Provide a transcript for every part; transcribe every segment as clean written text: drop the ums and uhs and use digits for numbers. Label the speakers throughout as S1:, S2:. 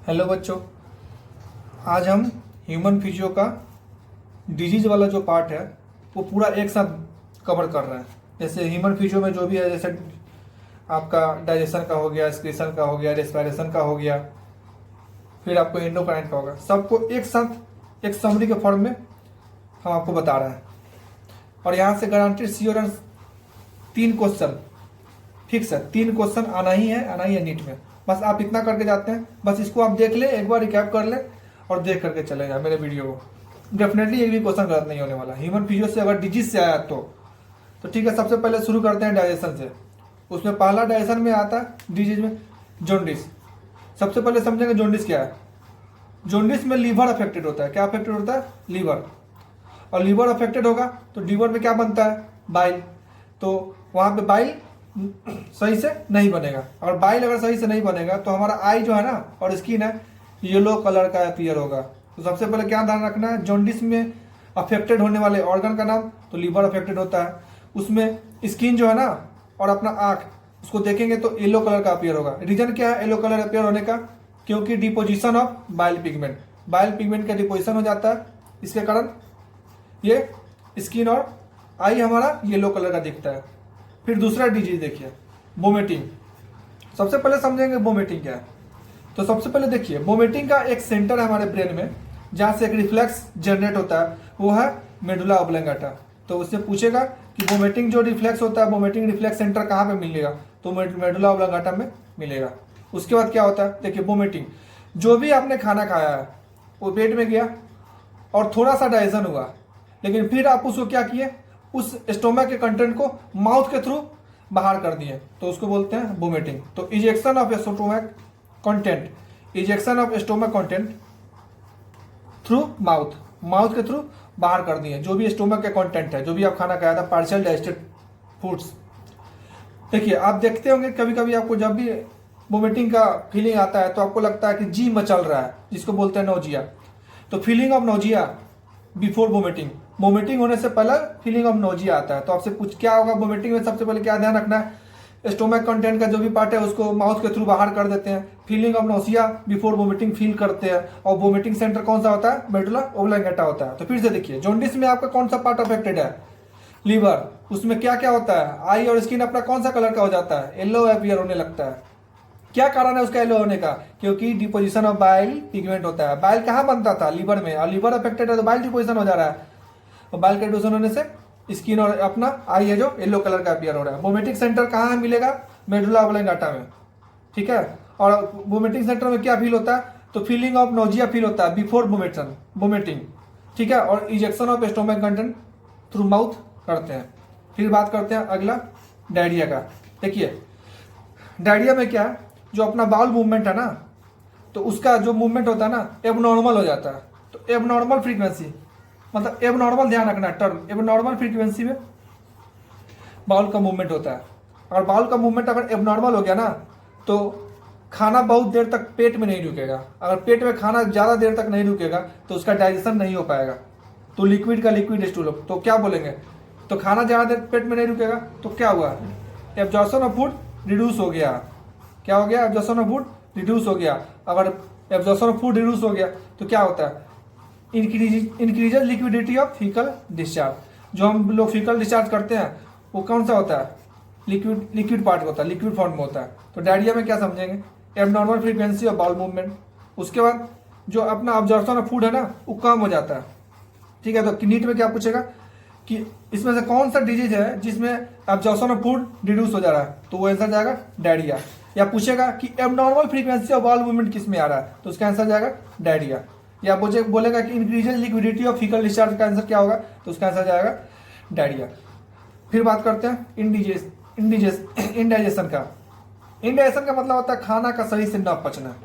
S1: Hello बच्चों, आज हम ह्यूमन फिजियो का डिजीज वाला जो पार्ट है वो पूरा एक साथ कवर कर रहे हैं। जैसे ह्यूमन फिजियो में जो भी है, जैसे आपका डाइजेशन का हो गया, एक्सक्रीशन का हो गया, रेस्पिरेशन का हो गया, फिर आपको एंडोक्राइन का होगा, सबको एक साथ एक समरी के फॉर्म में हम आपको बता रहे हैं। और यहाँ से गारंटेड श्योरेंस 3 क्वेश्चन फिक्स है, 3 क्वेश्चन आना ही है नीट में। बस आप इतना करके जाते हैं, बस इसको आप देख ले, एक बार रिकैप कर ले और देख करके चले जाए मेरे वीडियो को। डेफिनेटली एक भी क्वेश्चन गलत नहीं होने वाला। ह्यूमन फिजियो से अगर डिजीज से आया तो ठीक है। सबसे पहले शुरू करते हैं डाइजेशन से। उसमें पहला डाइजेशन में आता है डिजीज में जॉन्डिस। सबसे पहले समझेंगे जॉन्डिस क्या है। जॉन्डिस में लीवर अफेक्टेड होता है। क्या अफेक्टेड होता है? लीवर। और लीवर अफेक्टेड होगा तो लीवर में क्या बनता है? बाइल। तो वहां पे बाइल सही से नहीं बनेगा, और बाइल अगर सही से नहीं बनेगा तो हमारा आई जो है ना और स्किन है येलो कलर का अपीयर होगा। तो सबसे पहले क्या ध्यान रखना है, जॉन्डिस में अफेक्टेड होने वाले ऑर्गन का नाम, तो लीवर अफेक्टेड होता है। उसमें स्किन जो है ना और अपना आंख, उसको देखेंगे तो येलो कलर का अपीयर होगा। रीजन क्या है येलो कलर अपीयर होने का? क्योंकि deposition of bile pigment, bile pigment का डिपोजिशन हो जाता है, इसके कारण ये स्किन और आई हमारा येलो कलर का दिखता है। फिर दूसरा डिजीज देखिए, वोमिटिंग। सबसे पहले समझेंगे वोमिटिंग क्या है। तो सबसे पहले देखिए, वोमिटिंग का एक सेंटर है हमारे ब्रेन में जहां से एक रिफ्लेक्स जनरेट होता है, वो है मेडुला ऑब्लंगेटा। तो उससे पूछेगा कि वोमिटिंग जो रिफ्लेक्स होता है, वोमिटिंग रिफ्लेक्स सेंटर कहाँ पे मिलेगा? तो मेडुला ऑब्लंगेटा में मिलेगा। उसके बाद क्या होता है, देखिए वोमिटिंग, जो भी आपने खाना खाया है वो पेट में गया और थोड़ा सा डाइजेशन हुआ, लेकिन फिर आप उसको क्या किए, उस स्टोमक के कंटेंट को माउथ के थ्रू बाहर कर दिए, तो उसको बोलते हैं वोमिटिंग। तो ejection of stomach content, ejection of stomach content through mouth, mouth के थ्रू बाहर कर दिए जो भी स्टोमक के कंटेंट है, जो भी आप खाना खाया था, पार्शियल डाइजेस्टेड फूड्स। देखिए आप देखते होंगे कभी कभी आपको जब भी वोमिटिंग का फीलिंग आता है तो आपको लगता है कि जी मचल रहा है, जिसको बोलते हैं नोजिया। तो feeling of nausea before vomiting, vomiting होने से पहले फीलिंग ऑफ नोजिया आता है। तो आपसे पूछ क्या होगा वोमिटिंग में? सबसे पहले क्या ध्यान रखना है, स्टोमक कंटेंट का जो भी पार्ट है उसको माउथ के थ्रू बाहर कर देते हैं। Feeling of nausea before vomiting feel करते हैं। और वोमिटिंग सेंटर कौन सा होता है? मेडुला ऑब्लंगेटा होता है। तो फिर से देखिए, जॉन्डिस में आपका कौन सा पार्ट अफेक्टेड है? लीवर। उसमें क्या क्या होता है? आई और स्किन अपना कौन सा कलर का हो जाता है? येलो अपीयर होने लगता है। क्या कारण है उसका येलो होने का? क्योंकि डिपोजिशन ऑफ बाइल पिगमेंट होता है। बाइल कहाँ बनता था? लीवर में, और लीवर अफेक्टेड है तो बाइल डिपोजिशन हो जा रहा है, और बाइल का डिपोजिशन होने से स्किन और अपना आई है जो येलो कलर का अपीयर हो रहा है। वोमिटिंग सेंटर कहाँ मिलेगा? मेडुला ऑब्लंगेटा में, ठीक है। और वोमिटिंग सेंटर में क्या फील होता है? तो फीलिंग ऑफ नोजिया फील होता है बिफोर वोमिटिंग, ठीक है। और ejection of stomach content through mouth करते हैं। फिर बात करते हैं अगला डायरिया का। देखिए डायरिया में क्या है, जो अपना बाउल मूवमेंट है ना, तो उसका जो मूवमेंट होता है ना एबनॉर्मल हो जाता है। तो एबनॉर्मल फ्रीक्वेंसी, मतलब एबनॉर्मल, ध्यान रखना टर्म, एबनॉर्मल फ्रीक्वेंसी में बाउल का मूवमेंट होता है। और बाउल का मूवमेंट अगर एबनॉर्मल हो गया ना तो खाना बहुत देर तक पेट में नहीं रुकेगा। अगर पेट में खाना ज़्यादा देर तक नहीं रुकेगा तो उसका डाइजेशन नहीं हो पाएगा। तो लिक्विड का लिक्विड स्टूल, तो क्या बोलेंगे, तो खाना ज़्यादा देर पेट में नहीं रुकेगा तो क्या हुआ? एब्जॉर्प्शन ऑफ फूड रिड्यूस हो गया। क्या हो गया? एब्जॉर्प्शन ऑफ फूड रिड्यूस हो गया। अगर एब्जॉर्प्शन ऑफ फूड रिड्यूस हो गया तो क्या होता है? Increases liquidity of faecal discharge. जो हम लोग फीकल डिस्चार्ज करते हैं वो कौन सा होता है? लिक्विड पार्ट होता है, लिक्विड फॉर्म में होता है। तो डायरिया में क्या समझेंगे? Abnormal frequency of bowel movement. उसके बाद जो अपना ऑब्जॉर्प्शन ऑफ फूड है ना वो कम हो जाता है, ठीक है। तो नीट में क्या पूछेगा कि इसमें से कौन सा डिजीज है जिसमें ऑब्जॉर्प्शन ऑफ फूड रिड्यूस हो जा रहा है? तो वो आंसर जाएगा डायरिया। या पूछेगा कि abnormal frequency of bowel movement किस में आ रहा है? तो उसका आंसर जाएगा डायरिया। या बोलेगा कि increases liquidity of faecal discharge, का आंसर क्या होगा? तो उसका आंसर जाएगा डायरिया। फिर बात करते हैं इंडाइजेशन का। इंडाइजेशन का मतलब होता है खाना का सही से न पचना।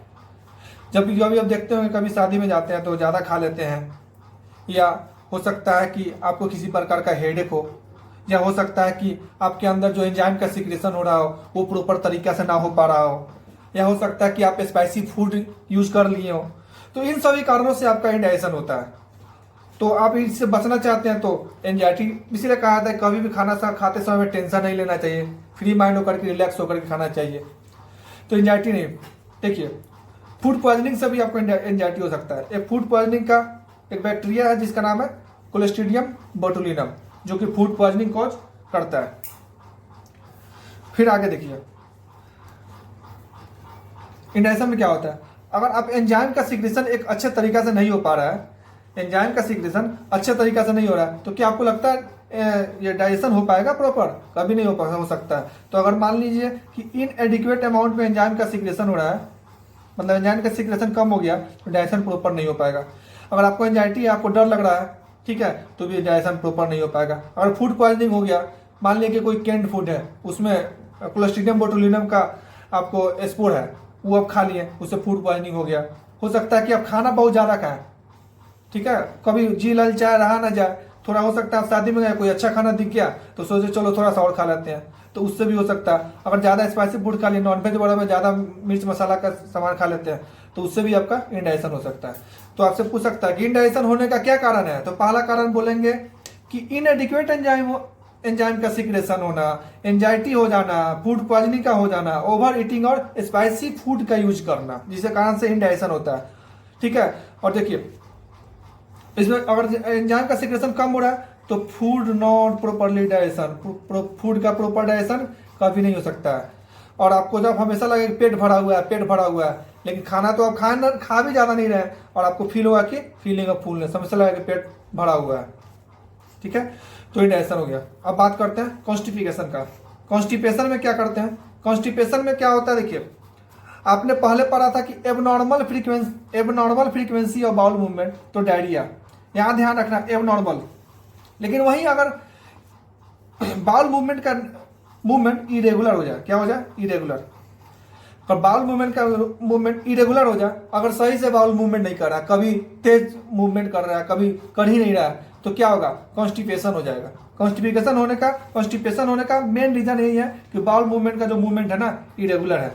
S1: जब भी आप देखते होंगे कभी शादी में जाते हैं तो ज़्यादा खा लेते हैं, या हो सकता है कि आपको किसी प्रकार का हेडेक हो, या हो सकता है कि आपके अंदर जो एंजाइम का सिक्रेशन हो रहा हो वो प्रॉपर तरीका से ना हो पा रहा हो, या हो सकता है कि आप स्पाइसी फूड यूज कर लिए हो। तो इन सभी कारणों से आपका इंडाइजेशन होता है। तो आप इससे बचना चाहते हैं तो एंजाइटी, इसीलिए कहा था कभी भी खाना खाते समय टेंशन नहीं लेना चाहिए, फ्री माइंड होकर के रिलैक्स होकर के खाना चाहिए। तो एंजाइटी नहीं। देखिए फूड पॉइजनिंग से भी आपको एंजाइटी हो सकता है। एक फूड पॉइजनिंग का एक बैक्टीरिया है जिसका नाम है क्लोस्ट्रीडियम बोटुलिनम, जो कि फूड पॉइजनिंग कॉज करता है। फिर आगे देखिए इंडाइजेशन में क्या होता है। अगर आप एंजाइम का सिक्रेशन एक अच्छे तरीका से नहीं हो पा रहा है, एंजाइम का सिक्रेशन अच्छे तरीका से नहीं हो रहा है, तो क्या आपको लगता है ये डाइजेशन हो पाएगा प्रॉपर? कभी नहीं हो सकता है। तो अगर मान लीजिए कि इनएडिक्वेट अमाउंट में एंजाइम का सिक्रेशन हो रहा है, मतलब एंजाइम का सिक्रेशन कम हो गया, तो डाइजेशन प्रॉपर नहीं हो पाएगा। अगर आपको एंजाइटी है, आपको डर लग रहा है, ठीक है, तो भी डाइजेशन प्रॉपर नहीं हो पाएगा। अगर फूड पॉइजनिंग हो गया, मान लीजिए कि कोई कैंड फूड है, उसमें क्लोस्ट्रीडियम बोटुलिनम का आपको स्पोर है, वो आप खा लिए, उससे फूड पॉइजनिंग हो गया। हो सकता है कि आप खाना बहुत ज़्यादा खाएं, ठीक है, कभी जी ललचाए रहा ना जाए, थोड़ा हो सकता है आप शादी में गए, कोई अच्छा खाना दिख गया तो सोचे चलो थोड़ा सा और खा लेते हैं, तो उससे भी हो सकता है। अगर ज़्यादा स्पाइसी फूड खा लिए, नॉनवेज वगैरह में ज़्यादा मिर्च मसाला का सामान खा लेते हैं, तो उससे भी आपका इंडाइजेशन हो सकता है। तो आपसे पूछ सकता है कि इंडाइजेशन होने का क्या कारण है, तो पहला कारण बोलेंगे कि इनएडिक्वेट एंजाइम का सिक्रेशन होना, एंजाइटी हो जाना, फूड पॉइजनिंग का हो जाना, ओवर ईटिंग और स्पाइसी फूड का यूज करना, जिसके कारण से इंडाइजेशन होता है, ठीक है। और देखिए इसमें अगर एंजाइम का सिक्रेशन कम हो रहा है तो food not properly digestion, food का प्रॉपर डाइजेशन कभी नहीं हो सकता है। और आपको जब हमेशा लगे कि पेट भरा हुआ है, पेट भरा हुआ है, लेकिन खाना तो आप खा भी ज़्यादा नहीं रहे, और आपको फील होगा कि फीलिंग ऑफ फुलनेस, हमेशा लगा कि पेट भरा हुआ है, ठीक है, तो इंडाइजेशन हो गया। अब बात करते हैं कॉन्स्टिपिकेशन का। कॉन्स्टिपेशन में क्या करते हैं? कॉन्स्टिपेशन में क्या होता है, देखिए आपने पहले पढ़ा था कि abnormal frequency of bowel movement, तो डायरिया, यहाँ ध्यान रखना एबनॉर्मल। लेकिन वहीं अगर बाउल मूवमेंट इरेगुलर हो जाए, क्या हो जाए? इरेगुलर। और बाउल मूवमेंट इरेगुलर हो जाए, अगर सही से बाउल मूवमेंट नहीं कर रहा है, कभी तेज मूवमेंट कर रहा है, कभी कर ही नहीं रहा है, तो क्या होगा? कॉन्स्टिपेशन हो जाएगा। कॉन्स्टिपेशन होने का मेन रीजन यही है कि बाउल मूवमेंट का जो मूवमेंट है ना, इरेगुलर है।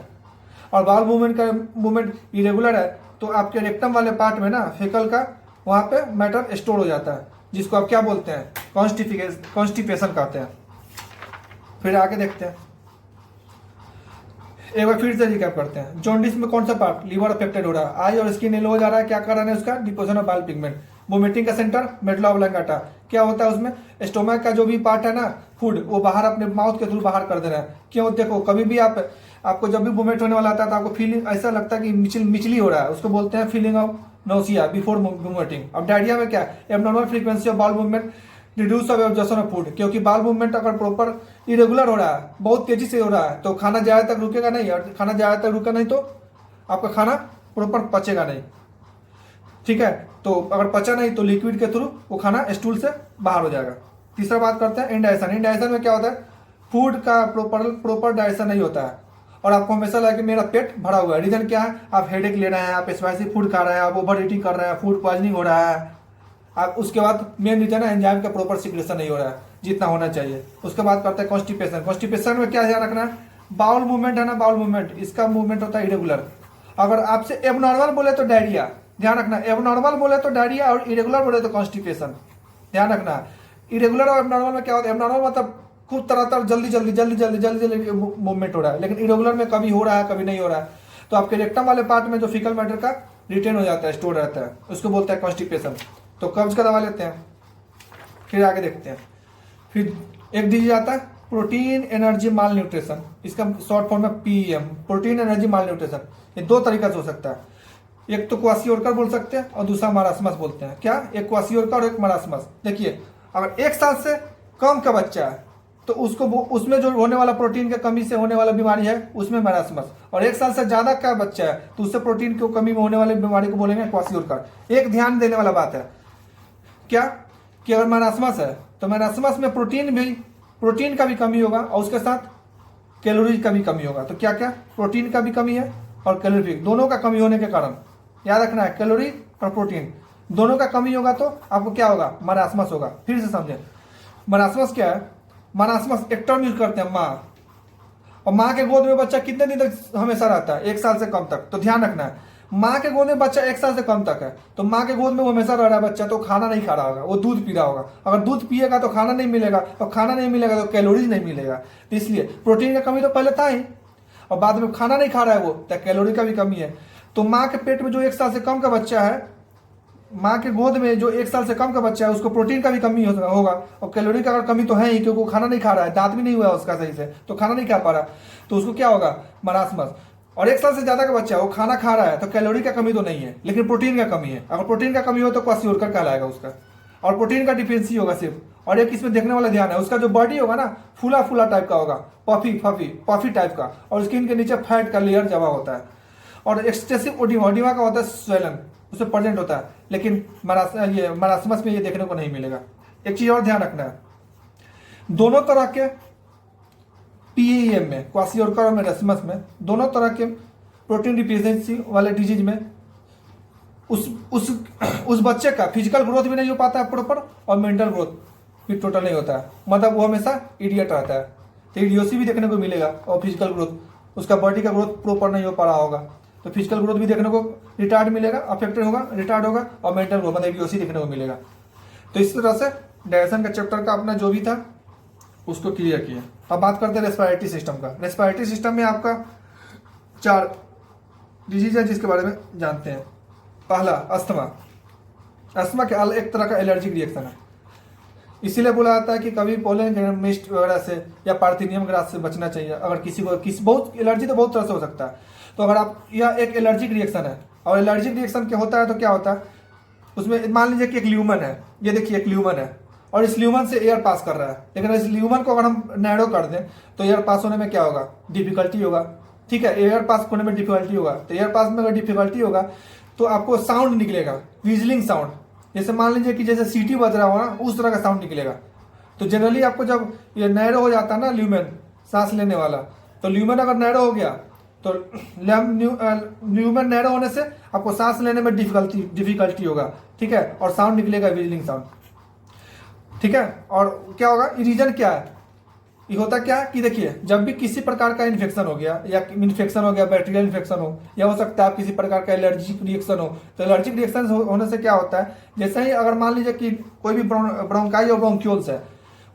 S1: और बाउल मूवमेंट इरेगुलर है तो आपके रेक्टम वाले पार्ट में ना, फेकल का, वहाँ पे मैटर स्टोर हो जाता है, जिसको आप क्या बोलते हैं? कॉन्स्टिपेशन कहते हैं। फिर आगे देखते हैं, एक बार फिर से रिकैप करते हैं। जॉन्डिस में कौन सा पार्ट? लीवर अफेक्टेड हो रहा है, आई और स्किन येलो हो जा रहा है, क्या कारण है उसका? Deposition of bile pigment. Vomiting का सेंटर मेडुला ऑब्लांगाटा, क्या होता है उसमें? स्टोमक का जो भी पार्ट है ना, फूड, वो बाहर अपने माउथ के थ्रू बाहर कर दे रहा है। क्यों? देखो कभी भी आपको जब भी वोमिट होने वाला आता है तो आपको फीलिंग ऐसा लगता है कि मिचली हो रहा है, उसको बोलते हैं feeling of nausea before vomiting. अब डायरिया में क्या है? Abnormal frequency of bowel movement, reduce of absorption of food, क्योंकि बाउल मूवमेंट अगर प्रॉपर इरेगुलर हो रहा है, बहुत तेजी से हो रहा है, तो खाना ज़्यादा तक रुकेगा नहीं, और खाना ज़्यादा तक रुका नहीं तो आपका खाना प्रॉपर पचेगा नहीं, ठीक है। तो अगर पचा नहीं तो लिक्विड के थ्रू वो खाना स्टूल से बाहर हो जाएगा। तीसरा बात करते हैं इंडाइजेशन। इंडाइजेशन में क्या होता है? फूड का प्रॉपर डाइजेशन नहीं होता है, और आपको हमेशा लगे कि मेरा पेट भरा हुआ है। रीजन क्या है? आप हेडेक ले रहे हैं, आप स्पाइसी फूड खा रहे हैं, आप ओवर ईटिंग कर रहे हैं, फूड पॉइजनिंग हो रहा है। आप उसके बाद मेन रीजन है एंजाइम का प्रॉपर सिक्रेशन नहीं हो रहा है जितना होना चाहिए। उसके बाद करते हैं कॉन्स्टिपेशन। कॉन्स्टिपेशन में क्या ध्यान रखना है? बाउल मूवमेंट है ना, बाउल मूवमेंट, इसका मूवमेंट होता है इरेगुलर। अगर आपसे एबनॉर्मल बोले तो डायरिया, ध्यान रखना, एबनॉर्मल बोले तो डायरिया, और इरेगुलर बोले तो कॉन्स्टिपेशन, ध्यान रखना। इरेगुलर और एबनॉर्मल में क्या होता है? एबनॉर्मल मतलब खूब तरह जल्दी मूवमेंट हो रहा है, लेकिन इरेगुलर में कभी हो रहा है, कभी नहीं हो रहा है, तो आपके रेक्टम वाले पार्ट में जो फीकल मैटर का रिटेन हो जाता है, स्टोर रहता है, उसको बोलते हैं कॉन्स्टिपेशन। तो कब्ज का दवा लेते हैं। फिर आगे देखते हैं, फिर एक डिजीज आता है प्रोटीन एनर्जी माल न्यूट्रिशन, इसका शॉर्ट फॉर्म है पीएम, प्रोटीन एनर्जी माल न्यूट्रिशन। ये दो तरीका से हो सकता है, एक तो क्वासियोरकर बोल सकते हैं और दूसरा मरासमस बोलते हैं। क्या? एक क्वासियोरकर और एक मरासमस। देखिए अगर 1 साल से कम का बच्चा है तो उसमें जो होने वाला प्रोटीन की कमी से होने वाला बीमारी है उसमें मरासमस, और 1 साल से ज्यादा का बच्चा है तो उससे प्रोटीन की कमी में होने वाली बीमारी को बोलेंगे क्वासियोरकर। एक ध्यान देने वाला बात है क्या कि अगर मरासमस है तो मरासमस में प्रोटीन का भी कमी होगा और उसके साथ कैलोरी का भी कमी होगा। तो क्या क्या? प्रोटीन का भी कमी है और कैलोरी, दोनों का कमी होने के कारण याद रखना है, कैलोरी और प्रोटीन दोनों का कमी होगा तो आपको क्या होगा? मरासमस होगा। फिर से समझे, मरासमस क्या है? मरासमस एक टर्म यूज करते हैं माँ, और माँ के गोद में बच्चा कितने दिन तक हमेशा रहता है? 1 साल से कम तक। तो ध्यान रखना है, माँ के गोद में बच्चा 1 साल से कम तक है तो माँ के गोद में वो हमेशा रह रहा है बच्चा, तो खाना नहीं खा रहा होगा, वो दूध पी रहा होगा। अगर दूध पिएगा तो खाना नहीं मिलेगा, और खाना नहीं मिलेगा तो कैलोरीज नहीं मिलेगा। तो इसलिए प्रोटीन का कमी तो पहले था ही, और बाद में खाना नहीं खा रहा है वो, तो कैलोरी का भी कमी है। तो माँ के पेट में जो 1 साल से कम का बच्चा है, माँ के गोद में जो 1 साल से कम का बच्चा है, उसको प्रोटीन का भी कमी होगा और कैलोरी का अगर कमी तो है ही, क्योंकि वो खाना नहीं खा रहा है, दांत भी नहीं हुआ उसका सही से, तो खाना नहीं खा पा रहा, तो उसको क्या होगा, मरासमस। और 1 साल से ज़्यादा का बच्चा है, वो खाना खा रहा है, तो कैलोरी का कमी तो नहीं है, लेकिन प्रोटीन का कमी है। अगर प्रोटीन का कमी हो तो क्वासियोरकर कहलाएगा उसका, और प्रोटीन का डिफिशियंसी होगा सिर्फ। और एक इसमें देखने वाला ध्यान है, उसका जो बॉडी होगा ना, फूला फूला टाइप का होगा, पफी टाइप का, और स्किन के नीचे फैट का लेयर जमा होता है। और एक्सटेसिव ओडिमा का होता है स्वेलन, उसमें प्रेजेंट होता है, लेकिन मरासमस में ये देखने को नहीं मिलेगा। एक चीज और ध्यान रखना है, दोनों तरह के पीएम में, क्वासियोरकर और मरासमस में, दोनों तरह के प्रोटीन डिफिशियंसी वाले डिजीज में उस बच्चे का फिजिकल ग्रोथ भी नहीं हो पाता है प्रॉपर, और मेंटल ग्रोथ भी टोटल नहीं होता है, मतलब वो हमेशा इडियट रहता है। तो इडियोसी भी देखने को मिलेगा, और फिजिकल ग्रोथ, उसका बॉडी का ग्रोथ प्रॉपर नहीं हो पा रहा होगा, तो फिजिकल ग्रोथ भी देखने को रिटार्ड मिलेगा, अफेक्टेड होगा, रिटार्ड होगा, और मेंटल ग्रोथ मतलब इडियोसी देखने को मिलेगा। तो इस तरह से डाइजेशन का चैप्टर का अपना जो भी था उसको क्लियर किया। अब बात करते हैं रेस्पिरेटरी सिस्टम का। रेस्पिरेटरी सिस्टम में आपका 4 डिजीज है जिसके बारे में जानते हैं। पहला अस्थमा। अस्थमा के एक तरह का एलर्जिक रिएक्शन है, इसीलिए बोला जाता है कि कभी पोलन मिस्ट वगैरह से या पार्थिनियम ग्रास से बचना चाहिए। अगर किसी को बहुत एलर्जी तो बहुत तरह से हो सकता है, तो अगर आप, यह एक एलर्जिक रिएक्शन है, और एलर्जिक रिएक्शन क्या होता है तो क्या होता है उसमें, मान लीजिए कि एक ल्यूमन है, ये देखिए एक ल्यूमन है, और इस ल्यूमन से एयर पास कर रहा है, लेकिन इस ल्यूमन को अगर हम नैरो कर दें तो एयर पास होने में क्या होगा, डिफिकल्टी होगा। ठीक है, एयर पास होने में डिफिकल्टी होगा, तो एयर पास में अगर डिफिकल्टी होगा तो आपको साउंड निकलेगा, विजलिंग साउंड, जैसे मान लीजिए कि जैसे सीटी बज रहा हो ना, उस तरह का साउंड निकलेगा। तो जनरली आपको जब ये नैरो हो जाता है ना ल्यूमेन, सांस लेने वाला, तो ल्यूमेन अगर नैरो हो गया तो ल्यूमेन नैरो होने से आपको सांस लेने में डिफिकल्टी होगा। ठीक है, और साउंड निकलेगा विजलिंग साउंड। ठीक है, और क्या होगा, ये रीजन क्या है, ये होता क्या है कि देखिए, जब भी किसी प्रकार का इन्फेक्शन हो गया, या इन्फेक्शन हो गया, बैक्टीरियल इन्फेक्शन हो, या हो सकता है किसी प्रकार का एलर्जिक रिएक्शन हो, तो एलर्जिक रिएक्शन होने से क्या होता है, जैसे ही अगर मान लीजिए कि कोई भी ब्रोंकाई और ब्रोंक्यूल्स है,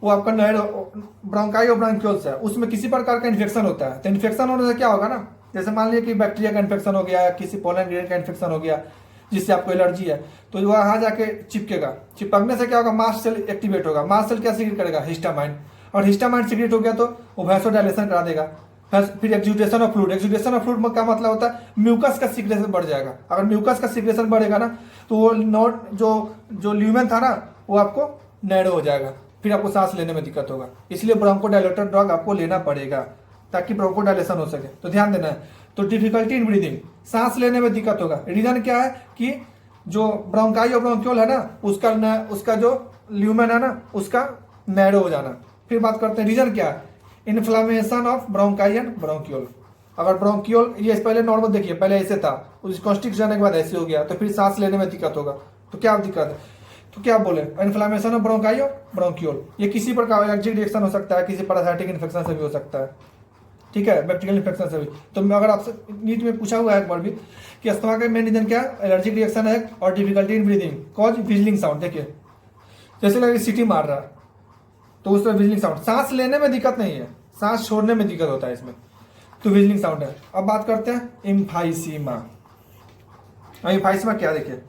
S1: वो आपका ब्रोंकाई और ब्रोंक्यूल्स है, उसमें किसी प्रकार का इन्फेक्शन होता है, तो इन्फेक्शन होने से क्या होगा ना, जैसे मान लीजिए कि बैक्टीरिया का इन्फेक्शन हो गया, या किसी पोलन ग्रेन का इन्फेक्शन हो गया जिससे आपको एलर्जी है, तो वहाँ जाके चिपकेगा। चिपकने से क्या होगा, मास्ट सेल एक्टिवेट होगा। मास्ट सेल क्या सीक्रेट करेगा, हिस्टामाइन, और हिस्टामाइन सीक्रेट हो गया तो वो वैसोडाइलेशन करा देगा। फिर exudation of fluid, exudation of fluid में क्या मतलब होता है, म्यूकस का सीक्रेशन बढ़ जाएगा। अगर म्यूकस का सीक्रेशन बढ़ेगा ना, तो वो जो ल्यूमेन था ना, वो आपको नैरो हो जाएगा, फिर आपको सांस लेने में दिक्कत होगा। इसलिए ब्रोंकोडायलेटर ड्रग आपको लेना पड़ेगा ताकि ब्रोंकोडायलेशन हो सके। तो ध्यान देना है। तो डिफिकल्टी इन ब्रीदिंग, सांस लेने में दिक्कत होगा। रीजन क्या है कि जो ब्रोंकाई और ब्रोंक्यूल है ना, उसका जो ल्यूमेन है ना, उसका नैरो हो जाना। फिर बात करते हैं रीजन क्या है, inflammation of bronchi and bronchiole. अगर ब्रोंक्यूल, ये पहले नॉर्मल देखिए, पहले ऐसे था, उस कॉन्स्टिक्ट जाने के बाद ऐसे हो गया, तो फिर सांस लेने में दिक्कत होगा। तो क्या दिक्कत है, तो क्या बोले, इन्फ्लामेशन ऑफ ब्रोंकाई और ब्रोंक्यूल। ये किसी प्रकार एलर्जिक रिएक्शन हो सकता है, किसी पैरासाइटिक इन्फेक्शन से भी हो सकता है। ठीक है, बैक्टीरियल इन्फेक्शन से भी। तो अगर आपसे नीट में पूछा हुआ है एक बार भी कि अस्थमा का मेन रीजन क्या है, एलर्जिक रिएक्शन है और difficulty in breathing, cause विजलिंग sound. देखिए जैसे लगे सीटी मार रहा है तो उसमें विजलिंग साउंड, सांस लेने में दिक्कत नहीं है, सांस छोड़ने में दिक्कत होता है इसमें, तो विजलिंग साउंड है। अब बात करते हैं एम्फाइसीमा। एम्फाइसीमा क्या, देखिए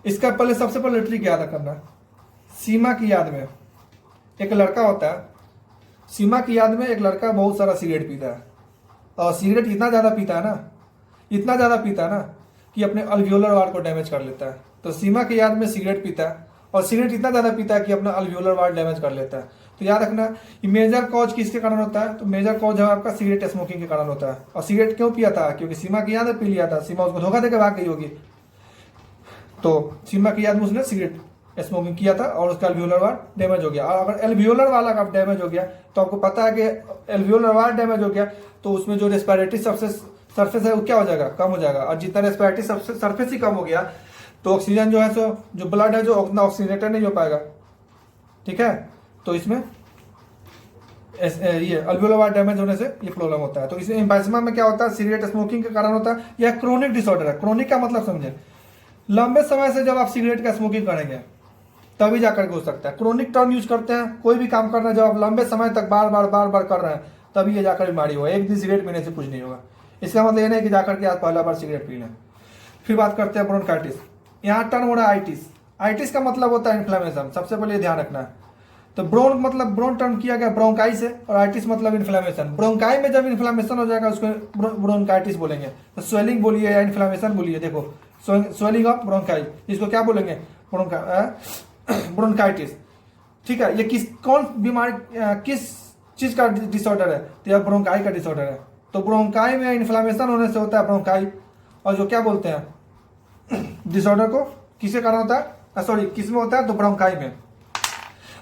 S1: इसका पहले सबसे पहले लिटरी याद करना। सीमा की याद में एक लड़का होता है, सीमा की याद में एक लड़का बहुत सारा सिगरेट पीता है, और सिगरेट इतना ज़्यादा पीता है ना, इतना ज़्यादा पीता है ना कि अपने अल्वियोलर वाल को डैमेज कर लेता है। तो सीमा की याद में सिगरेट पीता है, और सिगरेट इतना ज़्यादा पीता है कि अपना अल्वियोलर वाल डैमेज कर लेता है। तो याद रखना, ये मेजर कॉज किसके कारण होता है, तो मेजर कॉज है आपका सिगरेट स्मोकिंग के कारण होता है। और सिगरेट क्यों पिया था, क्योंकि सीमा की याद में पी लिया था, सीमा उसको धोखा देकर भाग गई होगी, तो सीमा की याद में उसने सिगरेट स्मोकिंग किया था और उसका एल्वियोलर वाल डैमेज हो गया। और अगर एल्वियोलर वाल अगर डैमेज हो गया तो आपको पता है कि एल्वियोलर वाल डैमेज हो गया तो उसमें जो रेस्पिरेटरी सरफेस है वो क्या हो जाएगा, कम हो जाएगा। और जितना रेस्पिरेटरी सरफेस ही कम हो गया तो ऑक्सीजन जो है सो जो ब्लड है जो उतना ऑक्सीजनेटेड नहीं हो पाएगा। ठीक है, तो इसमें ये अल्वियोलर वाल डैमेज होने से ये प्रॉब्लम होता है। तो इसमें एम्फाइसीमा में क्या होता है, सिगरेट स्मोकिंग के कारण होता है। यह क्रोनिक डिसऑर्डर है। क्रोनिक का मतलब समझे, लंबे समय से जब आप सिगरेट का स्मोकिंग करेंगे तभी जाकर के हो सकता है। क्रोनिक टर्म यूज करते हैं, कोई भी काम करना है जब आप लंबे समय तक बार बार कर रहे हैं तभी ये जाकर बीमारी होगा। एक दिन सिगरेट पीने से कुछ नहीं होगा। इसका मतलब ये नहीं कि जाकर के आप पहला बार सिगरेट पी लें। फिर बात करते हैं ब्रोंकाइटिस। यहाँ टर्न हो रहा है आइटिस। आइटिस का मतलब होता है इन्फ्लेमेशन, सबसे पहले ध्यान रखना है। तो ब्रोन मतलब ब्रोन टर्न किया गया ब्रोंकाई से, और आइटिस मतलब इन्फ्लेमेशन। ब्रोंकाई में जब इन्फ्लेमेशन हो जाएगा उसको ब्रोंकाइटिस बोलेंगे। तो स्वेलिंग बोलिए या इन्फ्लेमेशन बोलिए, देखो स्वेलिंग ऑफ ब्रोंकाई, इसको क्या बोलेंगे, ब्रोंकाइटिस। ठीक है, ये कौन बीमारी किस चीज का डिसऑर्डर है, तो यह ब्रोंकाई का डिसऑर्डर है। तो ब्रोंकाई में इन्फ्लेमेशन होने से होता है ब्रोंकाई, और जो क्या बोलते हैं डिसऑर्डर को किसके कारण होता है, सॉरी किस में होता है, तो ब्रोंकाई में।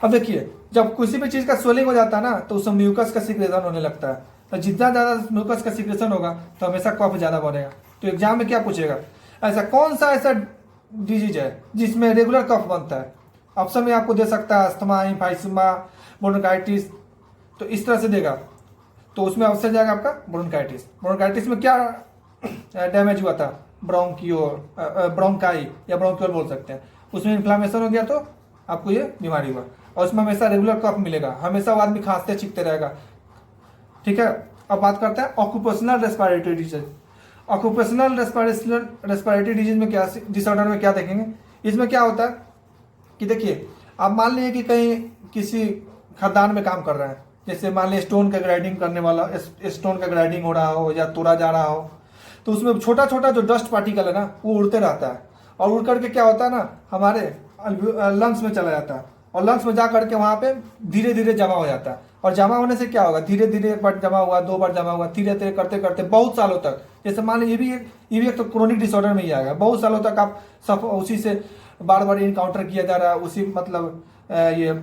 S1: अब देखिए, जब किसी भी चीज का स्वेलिंग हो जाता है ना, तो उसमें म्यूकस का सिक्रेशन होने लगता है। तो जितना ज्यादा म्यूकस का सिक्रेशन होगा तो हमेशा कफ ज्यादा बढ़ेगा। तो एग्जाम में क्या पूछेगा, ऐसा कौन सा ऐसा डिजीज है जिसमें रेगुलर कफ बनता है। ऑप्शन में आपको दे सकता है अस्थमा, एम्फाइसमा, ब्रोंकाइटिस, तो इस तरह से देगा। तो उसमें ऑप्शन जाएगा आपका ब्रोंकाइटिस। ब्रोंकाइटिस में क्या डैमेज हुआ था, ब्रोंकाई या ब्रोंक्यूल बोल सकते हैं। उसमें इन्फ्लामेशन हो गया तो आपको ये बीमारी हुआ, और उसमें हमेशा रेगुलर कफ मिलेगा, हमेशा वो आदमी खांसते छिकते रहेगा। ठीक है, अब बात करते हैं occupational respiratory disease. Occupational respiratory disease में क्या, डिसऑर्डर में क्या देखेंगे, इसमें क्या होता है कि देखिए, आप मान लीजिए कि कहीं किसी खदान में काम कर रहे हैं, जैसे मान लीजिए स्टोन का ग्राइंडिंग करने वाला, स्टोन का ग्राइंडिंग हो रहा हो या तोड़ा जा रहा हो, तो उसमें छोटा छोटा जो डस्ट पार्टिकल है ना, वो उड़ते रहता है, और उड़ करके क्या होता है ना, हमारे लंग्स में चला जाता है, और लंग्स में जा करके वहाँ पे धीरे धीरे जमा हो जाता है। और जमा होने से क्या होगा, धीरे धीरे एक बार जमा हुआ, 2 बार जमा हुआ, धीरे धीरे करते करते बहुत सालों तक, जैसे मान लीजिए ये भी एक तो क्रोनिक डिसऑर्डर में ही आएगा। बहुत सालों तक आप सब उसी से बार बार इनकाउंटर किया जा रहा है, उसी मतलब ये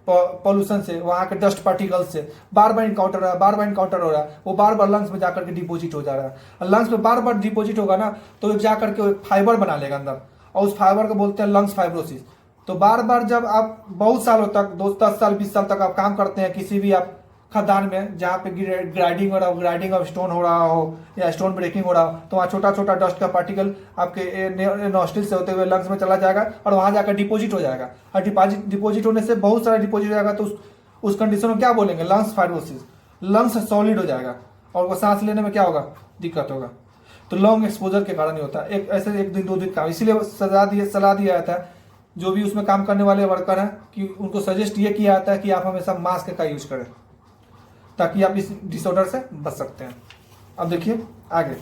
S1: पॉल्यूशन से, वहाँ के डस्ट पार्टिकल से बार बार इनकाउंटर हो रहा है, बार बार इनकाउंटर हो रहा है, वो बार बार लंग्स में जाकर के डिपोजिट हो जा रहा है। और लंग्स में बार बार डिपोजिट होगा ना, तो जाकर के फाइबर बना लेगा अंदर, और उस फाइबर को बोलते हैं लंग्स फाइब्रोसिस। तो बार बार जब आप बहुत सालों तक 10 साल 20 साल तक आप काम करते हैं किसी भी आप खदान में, जहाँ पे ग्राइंडिंग हो रहा हो, ग्राइंडिंग ऑफ स्टोन हो रहा हो या स्टोन ब्रेकिंग हो रहा हो, तो वहाँ छोटा छोटा डस्ट का पार्टिकल आपके नॉस्ट्रिल से होते हुए लंग्स में चला जाएगा, और वहाँ जाकर डिपोजिट हो जाएगा। और डिपोजिट होने से बहुत सारा डिपोजिट हो जाएगा, तो उस कंडीशन में क्या बोलेंगे, लंग्स फाइब्रोसिस। लंग्स सॉलिड हो जाएगा, और वो सांस लेने में क्या होगा, दिक्कत होगा। तो लॉन्ग एक्सपोजर के कारण ही होता है, एक दिन 2 दिन काम। इसीलिए सलाह दिया जाता है जो भी उसमें काम करने वाले वर्कर हैं, कि उनको सजेस्ट ये किया जाता है कि आप हमेशा मास्क का यूज करें, ताकि आप इस डिसऑर्डर से बच सकते हैं। अब देखिए आगे,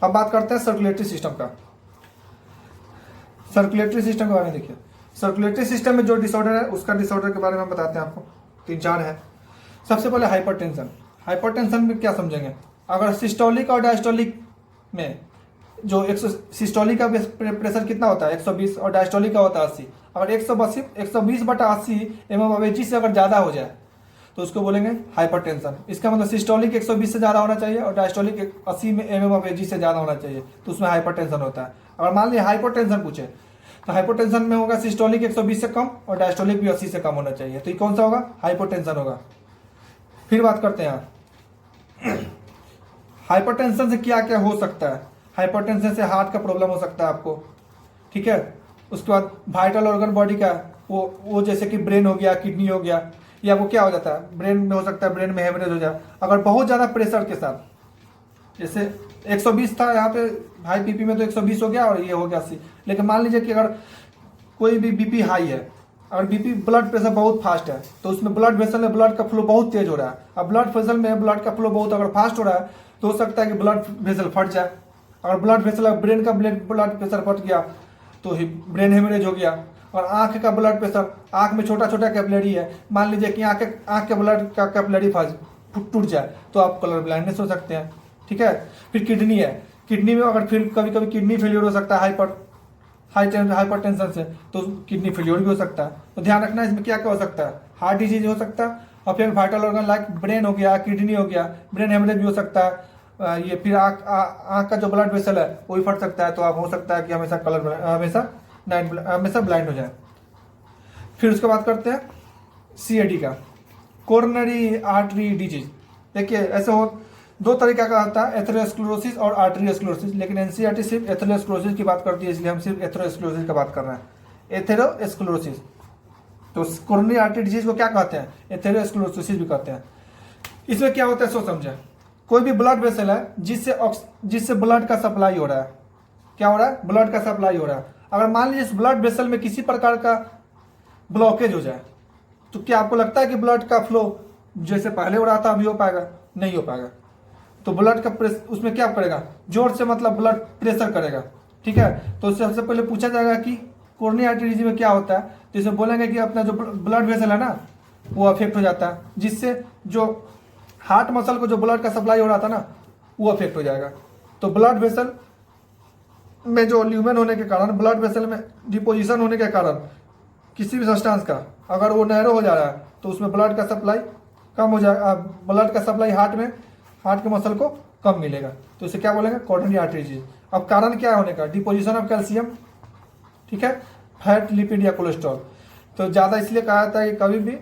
S1: अब बात करते हैं सर्कुलेटरी सिस्टम का। सर्कुलेटरी सिस्टम के बारे में देखिए, सर्कुलेटरी सिस्टम में जो डिसऑर्डर है, उसका डिसऑर्डर के बारे में बताते हैं आपको। 3-4 है। सबसे पहले हाइपरटेंशन। हाइपरटेंशन में क्या समझेंगे, अगर सिस्टोलिक और डायस्टोलिक में जो सिस्टोलिक का प्रेशर कितना होता है 120, और डायस्टोलिक का होता है 80। अगर 120/80 mm/Hg से अगर ज़्यादा हो जाए तो उसको बोलेंगे हाइपरटेंशन। इसका मतलब सिस्टोलिक 120 से ज़्यादा होना चाहिए, और डायस्टोलिक 80 mm/Hg से ज़्यादा होना चाहिए, तो उसमें हाइपरटेंशन होता है। अगर मान लीजिए हाइपरटेंशन पूछे, तो हाइपरटेंशन में होगा सिस्टोलिक 120 से कम, और डायस्टोलिक भी 80 से कम होना चाहिए। तो ये कौन सा होगा, हाइपरटेंशन होगा। फिर बात करते हैं हाइपरटेंशन से क्या क्या हो सकता है। हाइपरटेंशन से हार्ट का प्रॉब्लम हो सकता है आपको, ठीक है। उसके बाद वाइटल ऑर्गन बॉडी का, वो जैसे कि ब्रेन हो गया, किडनी हो गया, या वो क्या हो जाता है, ब्रेन में हो सकता है, ब्रेन में हेमरेज हो जाए अगर बहुत ज़्यादा प्रेशर के साथ। जैसे 120 था यहाँ पे हाई बीपी में, तो 120 हो गया और ये हो गया 80। लेकिन मान लीजिए कि अगर कोई भी बीपी हाई है, अगर बीपी ब्लड प्रेशर बहुत फास्ट है, तो उसमें ब्लड वेसल में ब्लड का फ्लो बहुत तेज हो रहा है। अब ब्लड वेसल में ब्लड का फ्लो बहुत अगर फास्ट हो रहा है, तो हो सकता है कि ब्लड वेसल फट जाए। अगर ब्लड वेसल, ब्रेन का ब्लड प्रेशर फट गया तो ब्रेन हेमरेज हो गया। और आंख का ब्लड प्रेशर, आंख में छोटा छोटा कैपिलरी है, मान लीजिए कि आंख के ब्लड का कैपिलरी टूट जाए, तो आप कलर ब्लाइंडनेस हो सकते हैं, ठीक है। फिर किडनी है, किडनी में अगर फिर कभी कभी किडनी फेलियर हो सकता है हाइपरटेंशन से, तो किडनी फेलियर भी हो सकता है। तो ध्यान रखना इसमें क्या क्या हो सकता है, हार्ट डिजीज हो सकता है, और फिर वाइटल ऑर्गन लाइक ब्रेन हो गया, किडनी हो गया, ब्रेन हेमरेज भी हो सकता है। ये फिर आँख का जो ब्लड वेसल है वो भी फट सकता है, तो आप हो सकता है कि हमेशा ब्लाइंड हो जाए। फिर उसके बाद करते हैं CAD का, कोरोनरी आर्टरी डिजीज। देखिए ऐसे हो 2 तरीका का होता है, एथेरोस्क्लेरोसिस और आर्टरीस्क्लेरोसिस, लेकिन NCERT सिर्फ एथेरोस्क्लेरोसिस की बात करती है, इसलिए हम सिर्फ एथेरोस्क्लेरोसिस की बात कर रहे हैं। एथेरोस्क्लेरोसिस, तो कोरोनरी आर्टरी डिजीज को क्या कहते हैं, एथेरोस्क्लेरोसिस भी कहते हैं। इसमें क्या होता है सो समझे। कोई भी ब्लड वेसल है जिससे ब्लड का सप्लाई हो रहा है, क्या हो रहा है, ब्लड का सप्लाई हो रहा है। अगर मान लीजिए इस ब्लड वेसल में किसी प्रकार का ब्लॉकेज हो जाए तो क्या आपको लगता है कि ब्लड का फ्लो जैसे पहले हो रहा था अभी हो पाएगा? नहीं हो पाएगा। तो ब्लड का उसमें क्या करेगा, जोर से मतलब ब्लड प्रेशर करेगा, ठीक है। तो सबसे पहले पूछा जाएगा कि कोरोनरी आर्टरी में क्या होता है, तो इसमें बोलेंगे कि अपना जो ब्लड वेसल है ना वो अफेक्ट हो जाता है, जिससे जो हार्ट मसल को जो ब्लड का सप्लाई हो रहा था ना वो अफेक्ट हो जाएगा। तो ब्लड वेसल में जो ल्यूमेन होने के कारण, ब्लड वेसल में डिपोजिशन होने के कारण किसी भी सब्सटेंस का अगर वो नैरो हो जा रहा है तो उसमें ब्लड का सप्लाई कम हो जाएगा, ब्लड का सप्लाई हार्ट के मसल को कम मिलेगा। तो इसे क्या बोलेंगे, कोरोनरी आर्टरी डिजीज। अब कारण क्या होने का, डिपोजिशन ऑफ कैल्शियम, ठीक है, फैट, लिपिड या कोलेस्ट्रॉल। तो ज़्यादा इसलिए कहा जाता है कि कभी भी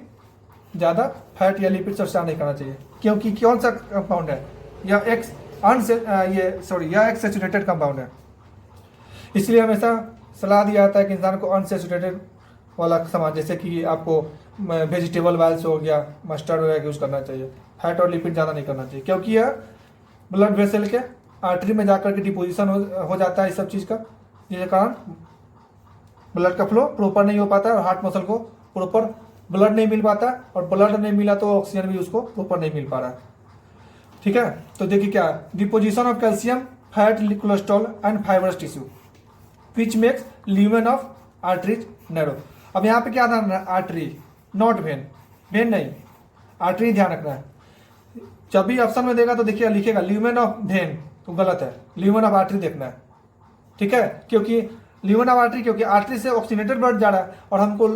S1: ज़्यादा फैट या लिपिड से स्टार्ट नहीं करना चाहिए, क्योंकि कौन सा कंपाउंड है, यह एक सैचुरेटेड कंपाउंड है। इसलिए हमेशा सलाह दिया जाता है कि इंसान को अनसैचुरेटेड वाला सामान, जैसे कि आपको वेजिटेबल ऑयल्स हो गया, मस्टर्ड हो गया, यूज़ करना चाहिए। फैट और लिपिड ज़्यादा नहीं करना चाहिए, क्योंकि यह ब्लड वेसल के आर्टरी में जाकर के डिपोजिशन हो जाता है इस सब चीज़ का, जिसके कारण ब्लड का फ्लो प्रॉपर नहीं हो पाता है और हार्ट मसल को प्रॉपर ब्लड नहीं मिल पाता, और ब्लड नहीं मिला तो ऑक्सीजन भी उसको प्रॉपर नहीं मिल पा रहा है, ठीक है। तो देखिए क्या, deposition of calcium, fat, cholesterol and fibrous tissue which makes lumen of arteries narrow. अब यहाँ पे क्या ध्यान रखना है, आर्टरी नॉट वेन, वेन नहीं, आर्टरी ध्यान रखना है। जब भी ऑप्शन में देगा तो देखिए लिखेगा ल्यूमेन ऑफ वेन, तो गलत है, ल्यूमेन ऑफ आर्टरी देखना है, ठीक है। क्योंकि ल्यूमेन ऑफ आर्टरी, क्योंकि आर्टरी से ऑक्सीजनेटेड ब्लड जा रहा है और हमको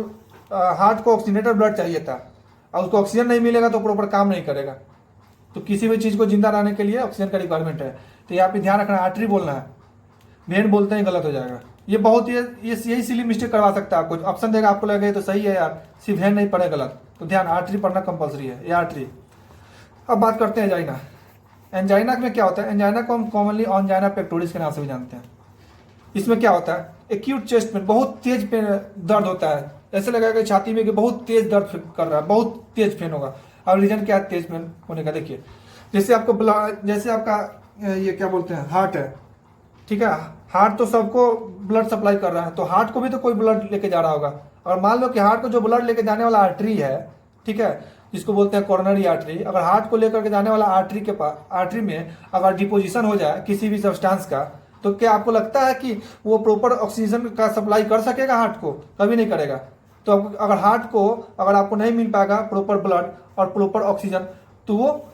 S1: हार्ट को ऑक्सीजनेटेड ब्लड चाहिए था, और उसको ऑक्सीजन नहीं मिलेगा तो प्रॉपर काम नहीं करेगा। तो किसी भी चीज़ को जिंदा रहने के लिए ऑक्सीजन का रिक्वायरमेंट है। तो यहाँ पे ध्यान रखना, आर्टरी बोलना है, वेन बोलते ही गलत हो जाएगा। ये बहुत ये यही सिली मिस्टेक करवा सकता है आपको। ऑप्शन देगा, आपको लगेगा तो सही है यार, सिर्फ वेन नहीं पढ़े गलत, तो ध्यान, आर्टरी पढ़ना कंपलसरी है, ये आर्टरी। अब बात करते हैं एंजाइना। एंजाइना में क्या होता है, एंजाइना को हम कॉमनली एंजाइना पेक्टोरिस के नाम से भी जानते हैं। इसमें क्या होता है, एक्यूट चेस्ट पेन, बहुत तेज पेन दर्द होता है, ऐसे लगेगा कि छाती में कि बहुत तेज दर्द कर रहा है, बहुत तेज पेन होगा। अब रीजन क्या है तेज पेन होने का, देखिए जैसे आपका ये क्या बोलते हैं, हार्ट है, ठीक है। हार्ट तो सबको ब्लड सप्लाई कर रहा है, तो हार्ट को भी तो कोई ब्लड लेके जा रहा होगा। और मान लो कि हार्ट को जो ब्लड लेके जाने वाला आर्टरी है, ठीक है, जिसको बोलते हैं कोरोनरी आर्टरी, अगर हार्ट को लेकर के जाने वाला आर्टरी में अगर डिपोजिशन हो जाए किसी भी सब्सटेंस का, तो क्या आपको लगता है कि वो प्रॉपर ऑक्सीजन का सप्लाई कर सकेगा हार्ट को? कभी नहीं करेगा। तो अगर हार्ट को अगर आपको नहीं मिल पाएगा प्रॉपर ब्लड और प्रॉपर ऑक्सीजन, तो वो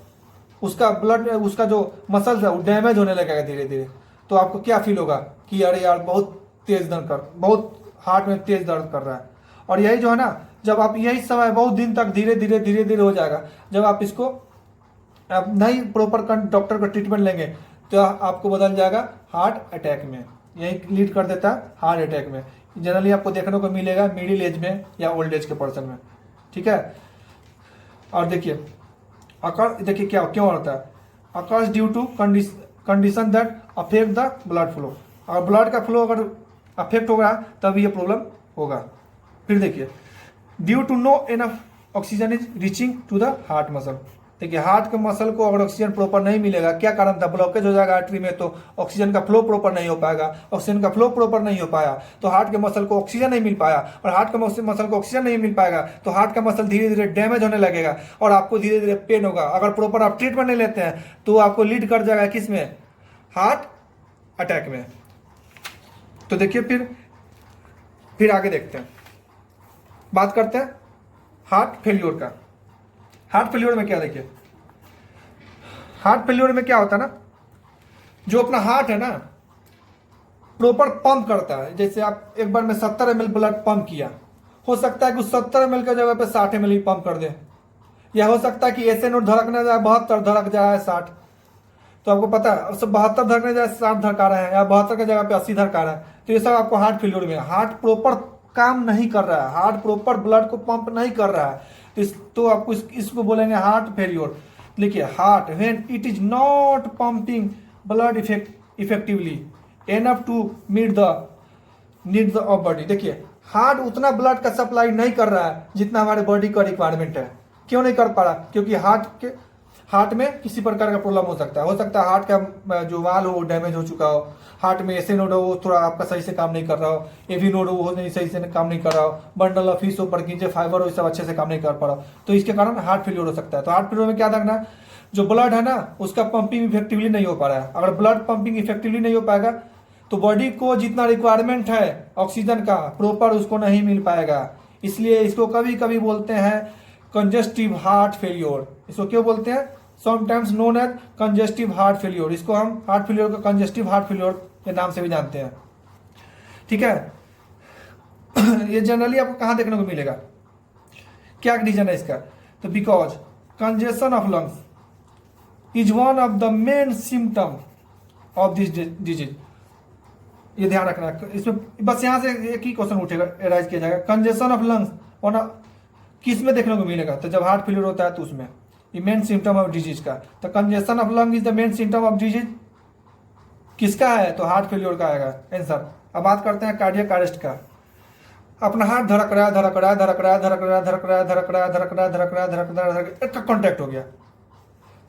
S1: उसका जो मसल्स है वो डैमेज होने लगेगा धीरे धीरे। तो आपको क्या फील होगा कि अरे यार बहुत हार्ट में तेज दर्द कर रहा है। और यही जो है ना, जब आप यही समय बहुत दिन तक धीरे धीरे हो जाएगा, जब आप इसको नहीं प्रॉपर डॉक्टर का ट्रीटमेंट लेंगे तो आपको बदल जाएगा हार्ट अटैक में, यही लीड कर देता है हार्ट अटैक में। जनरली आपको देखने को मिलेगा मिडिल एज में या ओल्ड एज के पर्सन में, ठीक है। और देखिए क्या क्यों होता है, occurs due to condition that affect the blood flow. और ब्लड का फ्लो अगर अफेक्ट होगा तब ये प्रॉब्लम होगा। फिर देखिए, due to no enough oxygen is reaching to the heart muscle. देखिए हार्ट के मसल को अगर ऑक्सीजन प्रॉपर नहीं मिलेगा, क्या कारण था, ब्लॉकेज हो जाएगा आर्टरी में, तो ऑक्सीजन का फ्लो प्रॉपर नहीं हो पाएगा। ऑक्सीजन का फ्लो प्रॉपर नहीं हो पाया तो हार्ट के मसल को ऑक्सीजन नहीं मिल पाया, और हार्ट के मसल को ऑक्सीजन नहीं मिल पाएगा तो हार्ट का मसल धीरे धीरे डैमेज होने लगेगा और आपको धीरे धीरे पेन होगा। अगर प्रॉपर आप ट्रीटमेंट नहीं लेते हैं तो आपको लीड कर जाएगा किस में, हार्ट अटैक में। तो देखिए फिर आगे देखते हैं, बात करते हैं हार्ट फेल्योर का। हार्ट फेल्योर में क्या, देखिए हार्ट फेल्योर में क्या होता है ना, जो अपना हार्ट है ना प्रॉपर पंप करता है। जैसे आप एक बार में 70 ml ब्लड पंप किया, हो सकता है कि 70 ml की जगह पे 60 ml पंप कर दे, या हो सकता है कि ऐसे नोट धड़कने जाए 72 धड़क जाए 60, तो आपको पता है सब 72 धड़कने जाए 60 धड़का रहे हैं, या 72 की जगह पे 80 धड़का रहा है। तो ये सब आपको हार्ट फेल्योर में, हार्ट प्रॉपर काम नहीं कर रहा है, हार्ट प्रॉपर ब्लड को पंप नहीं कर रहा है, तो आपको इसको बोलेंगे हार्ट फेल्योर। देखिए heart when it is not pumping blood effectively enough to meet the needs of body. देखिए हार्ट उतना ब्लड का सप्लाई नहीं कर रहा है जितना हमारे बॉडी का रिक्वायरमेंट है। क्यों नहीं कर पा रहा, क्योंकि हार्ट के हार्ट में किसी प्रकार का प्रॉब्लम हो सकता है हार्ट का जो वाल हो डैमेज हो चुका हो, हार्ट में ऐसे नोड हो वो थोड़ा आपका सही से काम नहीं कर रहा हो, एवी नोड हो वो नहीं सही से काम नहीं कर रहा हो, बंडल ऑफ फिश हो, परकिंजे फाइबर हो, सब अच्छे से काम नहीं कर पा रहा हो, तो इसके कारण हार्ट फेलियर हो सकता है। तो हार्ट फेलियर में क्या देखना है, जो ब्लड है ना उसका पंपिंग इफेक्टिवली नहीं हो पा रहा है। अगर ब्लड पंपिंग इफेक्टिवली नहीं हो पाएगा तो बॉडी को जितना रिक्वायरमेंट है ऑक्सीजन का प्रॉपर उसको नहीं मिल पाएगा। इसलिए इसको कभी कभी बोलते हैं कंजेस्टिव हार्ट फेलियर। इसको क्यों बोलते हैं, sometimes known as congestive heart failure. इसको हम हार्ट फेलियर को कंजेस्टिव हार्ट फेलियर के नाम से भी जानते हैं। ठीक है ये जनरली आपको कहां देखने को मिलेगा, क्या रीजन है इसका, तो because congestion of lungs is one of the main symptom of this disease. ये ध्यान रखना है इसमें, बस यहां से एक ही क्वेश्चन उठेगा, एराइज किया जाएगा, कंजेशन ऑफ लंग्स वन किस में देखने को मिलेगा, तो जब हार्ट फेलियर होता है तो उसमें ये मेन सिम्टम ऑफ डिजीज का। तो congestion of lung is the main symptom of disease किसका है, तो हार्ट फेलियर का आएगा आंसर। अब बात करते हैं कार्डियक अरेस्ट का। अपना हार्ट धड़क रहा है धड़क रहा है धड़क रहा है धड़क रहा है धड़क रहा है धड़क रहा है धड़क रहा है धड़क रहा है धड़क रहा है धड़क रहा कॉन्ट्रैक्ट हो गया,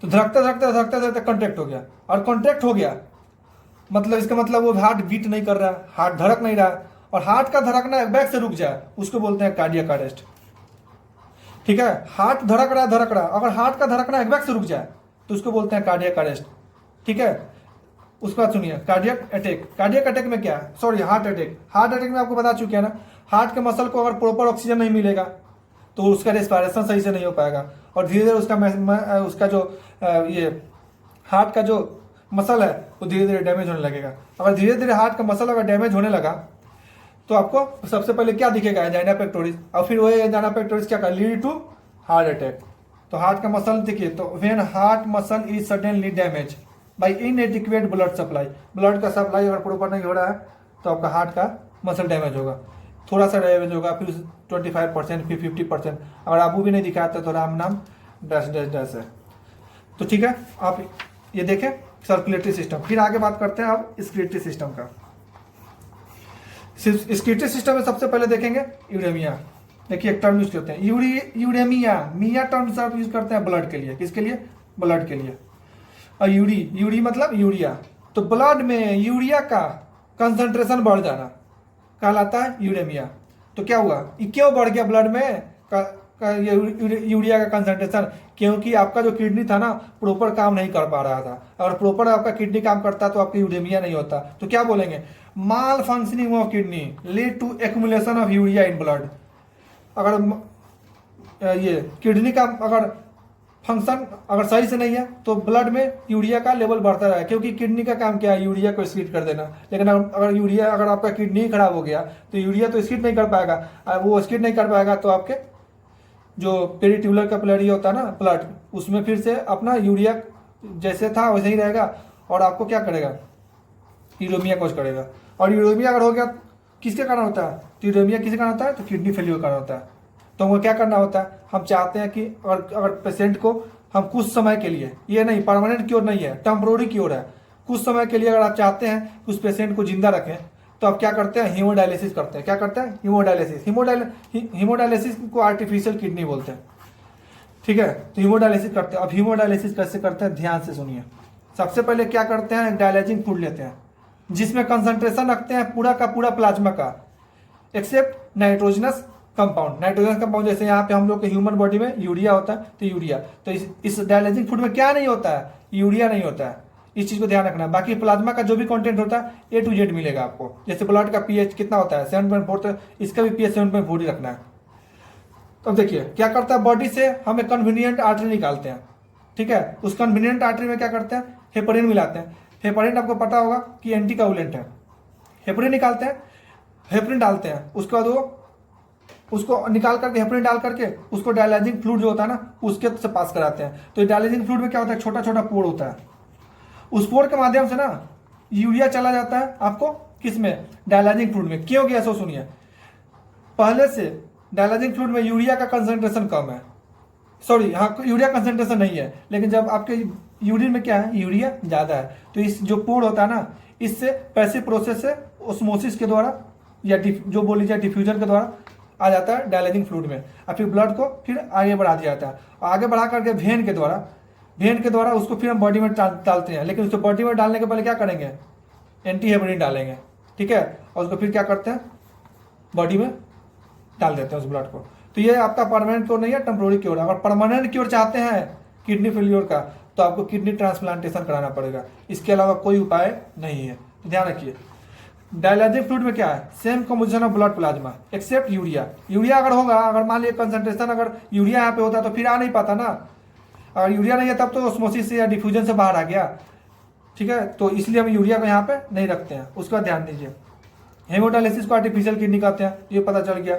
S1: तो धड़कते धड़कते धड़कते धड़कते कॉन्ट्रैक्ट हो गया, और कॉन्ट्रैक्ट हो गया मतलब इसका मतलब वो हार्ट बीट नहीं कर रहा है, हार्ट धड़क नहीं रहा है, और हार्ट का धड़कना एक बैक से रुक जाए उसको बोलते हैं कार्डियक अरेस्ट। ठीक है, हार्ट धड़क रहा, अगर हार्ट का धड़कना एक बैक से रुक जाए तो उसको बोलते हैं कार्डियक अरेस्ट। ठीक है, उसके बाद सुनिए कार्डियक अटैक। कार्डियक अटैक में क्या है, सॉरी हार्ट अटैक में आपको बता चुके हैं ना, हार्ट के मसल को अगर प्रॉपर ऑक्सीजन नहीं मिलेगा तो उसका रेस्पिरेशन सही से नहीं हो पाएगा, और धीरे धीरे उसका जो ये हार्ट का जो मसल है वो धीरे धीरे डैमेज होने लगेगा। अगर धीरे धीरे हार्ट का मसल अगर डैमेज होने लगा तो आपको सबसे पहले क्या दिखेगा, एंजाइना पेक्टोरिस, और फिर वही एंजाइना पेक्टोरिस क्या कर लीड टू हार्ट अटैक। तो हार्ट का मसल देखिए, तो when heart muscle is suddenly damage bye इनएडिक्वेट blood supply, blood का सप्लाई अगर प्रॉपर नहीं हो रहा है तो आपका हार्ट का मसल डैमेज होगा, थोड़ा सा डैमेज होगा, फिर 25% फिर 50%, अगर आपको भी नहीं दिखाता तो राम नाम डैश डैश डैश है। तो ठीक है, आप ये देखें सर्कुलेटरी सिस्टम। फिर आगे बात करते हैं आप स्क्रीटरी सिस्टम का। स्क्रीटरी सिस्टम में सबसे पहले देखेंगे यूरेमिया। देखिए एक टर्म यूज करते हैं यूरेमिया, मिया टर्म सब यूज करते हैं ब्लड के लिए, किसके लिए, ब्लड के लिए। और यूरी मतलब यूरिया, तो ब्लड में यूरिया का कंसंट्रेशन बढ़ जाना कहलाता है यूरेमिया। तो क्या हुआ, ये क्यों बढ़ गया ब्लड में यूरिया का कंसंट्रेशन, क्योंकि आपका जो किडनी था ना प्रॉपर काम नहीं कर पा रहा था। अगर प्रॉपर आपका किडनी काम करता तो आपका यूरेमिया नहीं होता। तो क्या बोलेंगे, malfunctioning of kidney lead to accumulation of urea in blood. अगर ये किडनी का अगर फंक्शन अगर सही से नहीं है तो ब्लड में यूरिया का लेवल बढ़ता रहा है, क्योंकि किडनी का काम क्या है, यूरिया को एक्सक्रीट कर देना। लेकिन अगर आपका किडनी खराब हो गया तो यूरिया तो एक्सक्रीट नहीं कर पाएगा, वो एक्सक्रीट नहीं कर पाएगा तो आपके जो पेरिट्यूलर कैपिलरी होता है ना ब्लड, उसमें फिर से अपना यूरिया जैसे था वैसे ही रहेगा, और आपको क्या करेगा, यूरेमिया कोज करेगा। और यूरेमिया अगर हो गया किसके कारण होता है, तो यूरेमिया किसके कारण होता है, तो किडनी फेलियर कारण होता है। तो हमें क्या करना होता है, हम चाहते हैं कि अगर पेशेंट को हम कुछ समय के लिए, ये नहीं परमानेंट क्योर नहीं है, टेम्पोररी क्योर है, कुछ समय के लिए अगर आप चाहते हैं कि उस पेशेंट को जिंदा रखें तो आप क्या करते हैं, हीमोडायलिसिस करते हैं। क्या करते हैं, हीमोडायलिसिस को आर्टिफिशियल किडनी बोलते हैं। ठीक है, तो हीमोडायलिसिस करते हैं। अब हीमोडायलिसिस कैसे करते हैं, ध्यान से सुनिए। सबसे पहले क्या करते हैं, डायलाइजिंग फूड लेते हैं जिसमें कंसंट्रेशन रखते हैं पूरा का पूरा प्लाज्मा का, except nitrogenous compound. Nitrogen compound जैसे यहाँ पे हम लोग के ह्यूमन बॉडी में यूरिया होता है, तो यूरिया, तो इस डायलाइजिंग फूड में क्या नहीं होता है, यूरिया नहीं होता है। इस चीज को ध्यान रखना है। बाकी प्लाज्मा का जो भी कंटेंट होता है A to Z मिलेगा आपको। जैसे ब्लड का पीएच कितना होता है 7.4, तो इसका भी पीएच 7.4 ही रखना है। तो देखिए क्या करता है, बॉडी से हम एक कन्वीनियंट आर्टरी निकालते हैं। ठीक है, उस कन्वीनियंट आर्टरी में क्या करते हैं, हेपरिन मिलाते हैं। हेपरिन आपको पता होगा कि एंटी कोगुलेंट है। हेपरिन निकालते हैं, हेपरिन डालते हैं, उसके बाद वो उसको निकाल करके हेपरिन डाल करके उसको डायलाइजिंग फ्लूइड जो होता है ना उसके से पास कराते हैं। तो डायलाइजिंग फ्लूइड में क्या होता है, छोटा छोटा पोर होता है, उस पोर के माध्यम से ना यूरिया चला जाता है आपको किसमें, डायलाइजिंग फ्लूइड में। क्यों गया सो सुनिए, पहले से डायलाइजिंग फ्लूइड में यूरिया का कंसंट्रेशन कम है, सॉरी हाँ यूरिया कंसंट्रेशन नहीं है, लेकिन जब आपके यूरिन में क्या है, यूरिया ज़्यादा है, तो इस जो पोर होता है ना इससे पैसिव प्रोसेस से ओस्मोसिस के द्वारा या जो बोल लीजिए डिफ्यूजन के द्वारा आ जाता है डायलाइजिंग फ्लूइड में, और फिर ब्लड को फिर आगे बढ़ा दिया जाता है। आगे बढ़ा करके वेन के द्वारा वेन के द्वारा उसको फिर हम बॉडी में डालते हैं, लेकिन उसको बॉडी में डालने के पहले क्या करेंगे, एंटी हेपरिन डालेंगे, ठीक है, और उसको फिर क्या करते हैं, बॉडी में डाल देते हैं उस ब्लड को। तो ये आपका परमानेंट क्योर नहीं है, टेम्पोररी क्योर है। अगर परमानेंट क्योर चाहते हैं किडनी फेल्योर का तो आपको किडनी ट्रांसप्लांटेशन कराना पड़ेगा, इसके अलावा कोई उपाय नहीं है, तो ध्यान रखिए। डायलिसिस फ्लूइड में क्या है, same composition of blood plasma except urea. Urea अगर होगा, अगर मान लीजिए कंसंट्रेशन अगर यूरिया यहाँ पे होता तो फिर आ नहीं पाता ना, अगर यूरिया नहीं है तब तो ऑस्मोसिस से या डिफ्यूजन से बाहर आ गया, ठीक है, तो इसलिए हम यूरिया को यहाँ पे नहीं रखते हैं, उसका ध्यान दीजिए। हेमोडायलिसिस को आर्टिफिशियल किडनी कहते हैं, ये पता चल गया।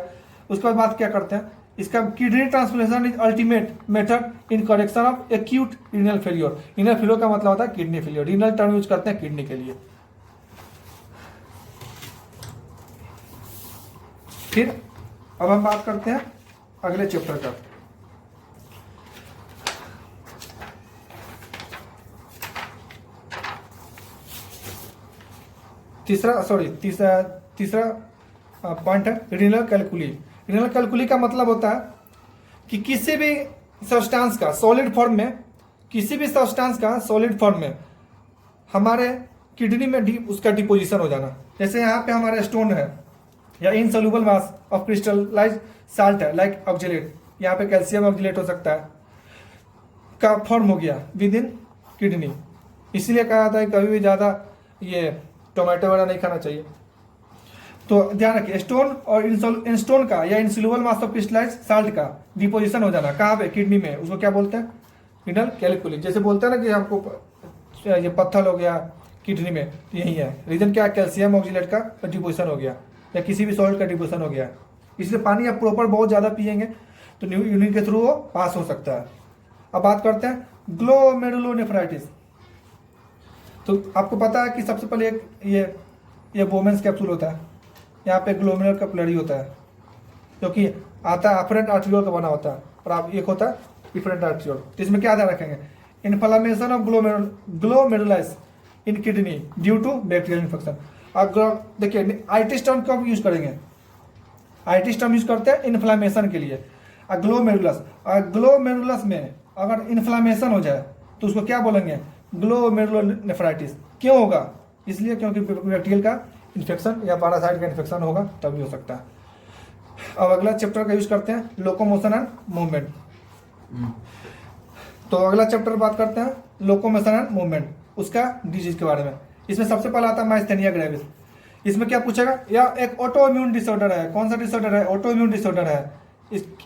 S1: उसके बाद क्या करते हैं, इसका kidney transplantation is ultimate method in correction of acute renal failure. Renal failure का मतलब होता है kidney failure, renal term use करते हैं किडनी के लिए। फिर अब हम बात करते हैं अगले चैप्टर का। तीसरा पॉइंट है रीनल कैलकुली। रीनल कैलकुली का मतलब होता है कि किसी भी सब्सटेंस का सॉलिड फॉर्म में, किसी भी सब्सटेंस का सॉलिड फॉर्म में हमारे किडनी में उसका डिपोजिशन हो जाना। जैसे यहाँ पे हमारा स्टोन है या insoluble mass of crystallize salt है लाइक ऑक्जेलेट, यहाँ पे कैल्शियम ऑक्जेलेट हो सकता है, का फॉर्म हो गया विद इन किडनी। इसलिए कहा जाता है कभी भी ज़्यादा ये टोमेटो वगैरह नहीं खाना चाहिए। तो ध्यान रखिए, स्टोन और इंस्टोन का या insoluble mass of crystallize salt का डिपोजिशन हो जाना कहाँ पे, किडनी में, उसको क्या बोलते हैं, रीनल कैलकुली। जैसे बोलते हैं ना कि हमको ये पत्थर हो गया किडनी में, तो यही है रीजन, क्या कैल्शियम ऑक्जेलेट का डिपोजिशन हो गया या किसी भी सॉल्ट का डिपोजिशन हो गया। इसलिए पानी आप प्रॉपर बहुत ज़्यादा पिएंगे तो यूरिन के थ्रू वो पास हो सकता है। अब बात करते हैं ग्लोमेरुलोनेफ्राइटिस। तो आपको पता है कि सबसे पहले एक ये बोमेंस कैप्सूल होता है, यहाँ पे ग्लोमेरुलर कैपिलरी होता है जो कि आता है अफरेंट आर्ट्रियोल का बना होता है, और आप एक होता है इफरेंट आर्ट्रियोल। तो इसमें क्या ध्यान रखेंगे, inflammation of glomerulus in kidney due to bacterial infection. अब देखिए आईटी टर्म कब यूज करेंगे, आईटी टर्म यूज करते हैं इन्फ्लामेशन के लिए। ग्लोमेरुलस में अगर इन्फ्लामेशन हो जाए तो उसको क्या बोलेंगे, ग्लोमेरुलोनेफ्राइटिस। क्यों होगा, इसलिए क्योंकि बैक्टीरियल का इन्फेक्शन या पैरासाइट का इन्फेक्शन होगा तभी हो सकता है। अब अगला चैप्टर का यूज करते हैं लोकोमोशन एंड मूवमेंट। तो अगला चैप्टर बात करते हैं लोकोमोशन एंड मूवमेंट, उसका डिजीज के बारे में। इसमें सबसे पहला आता है माइस्थेनिया ग्रेविस। इसमें क्या पूछेगा, या एक ऑटो इम्यून डिसऑर्डर है। कौन सा डिसऑर्डर है, ऑटो इम्यून डिसऑर्डर है।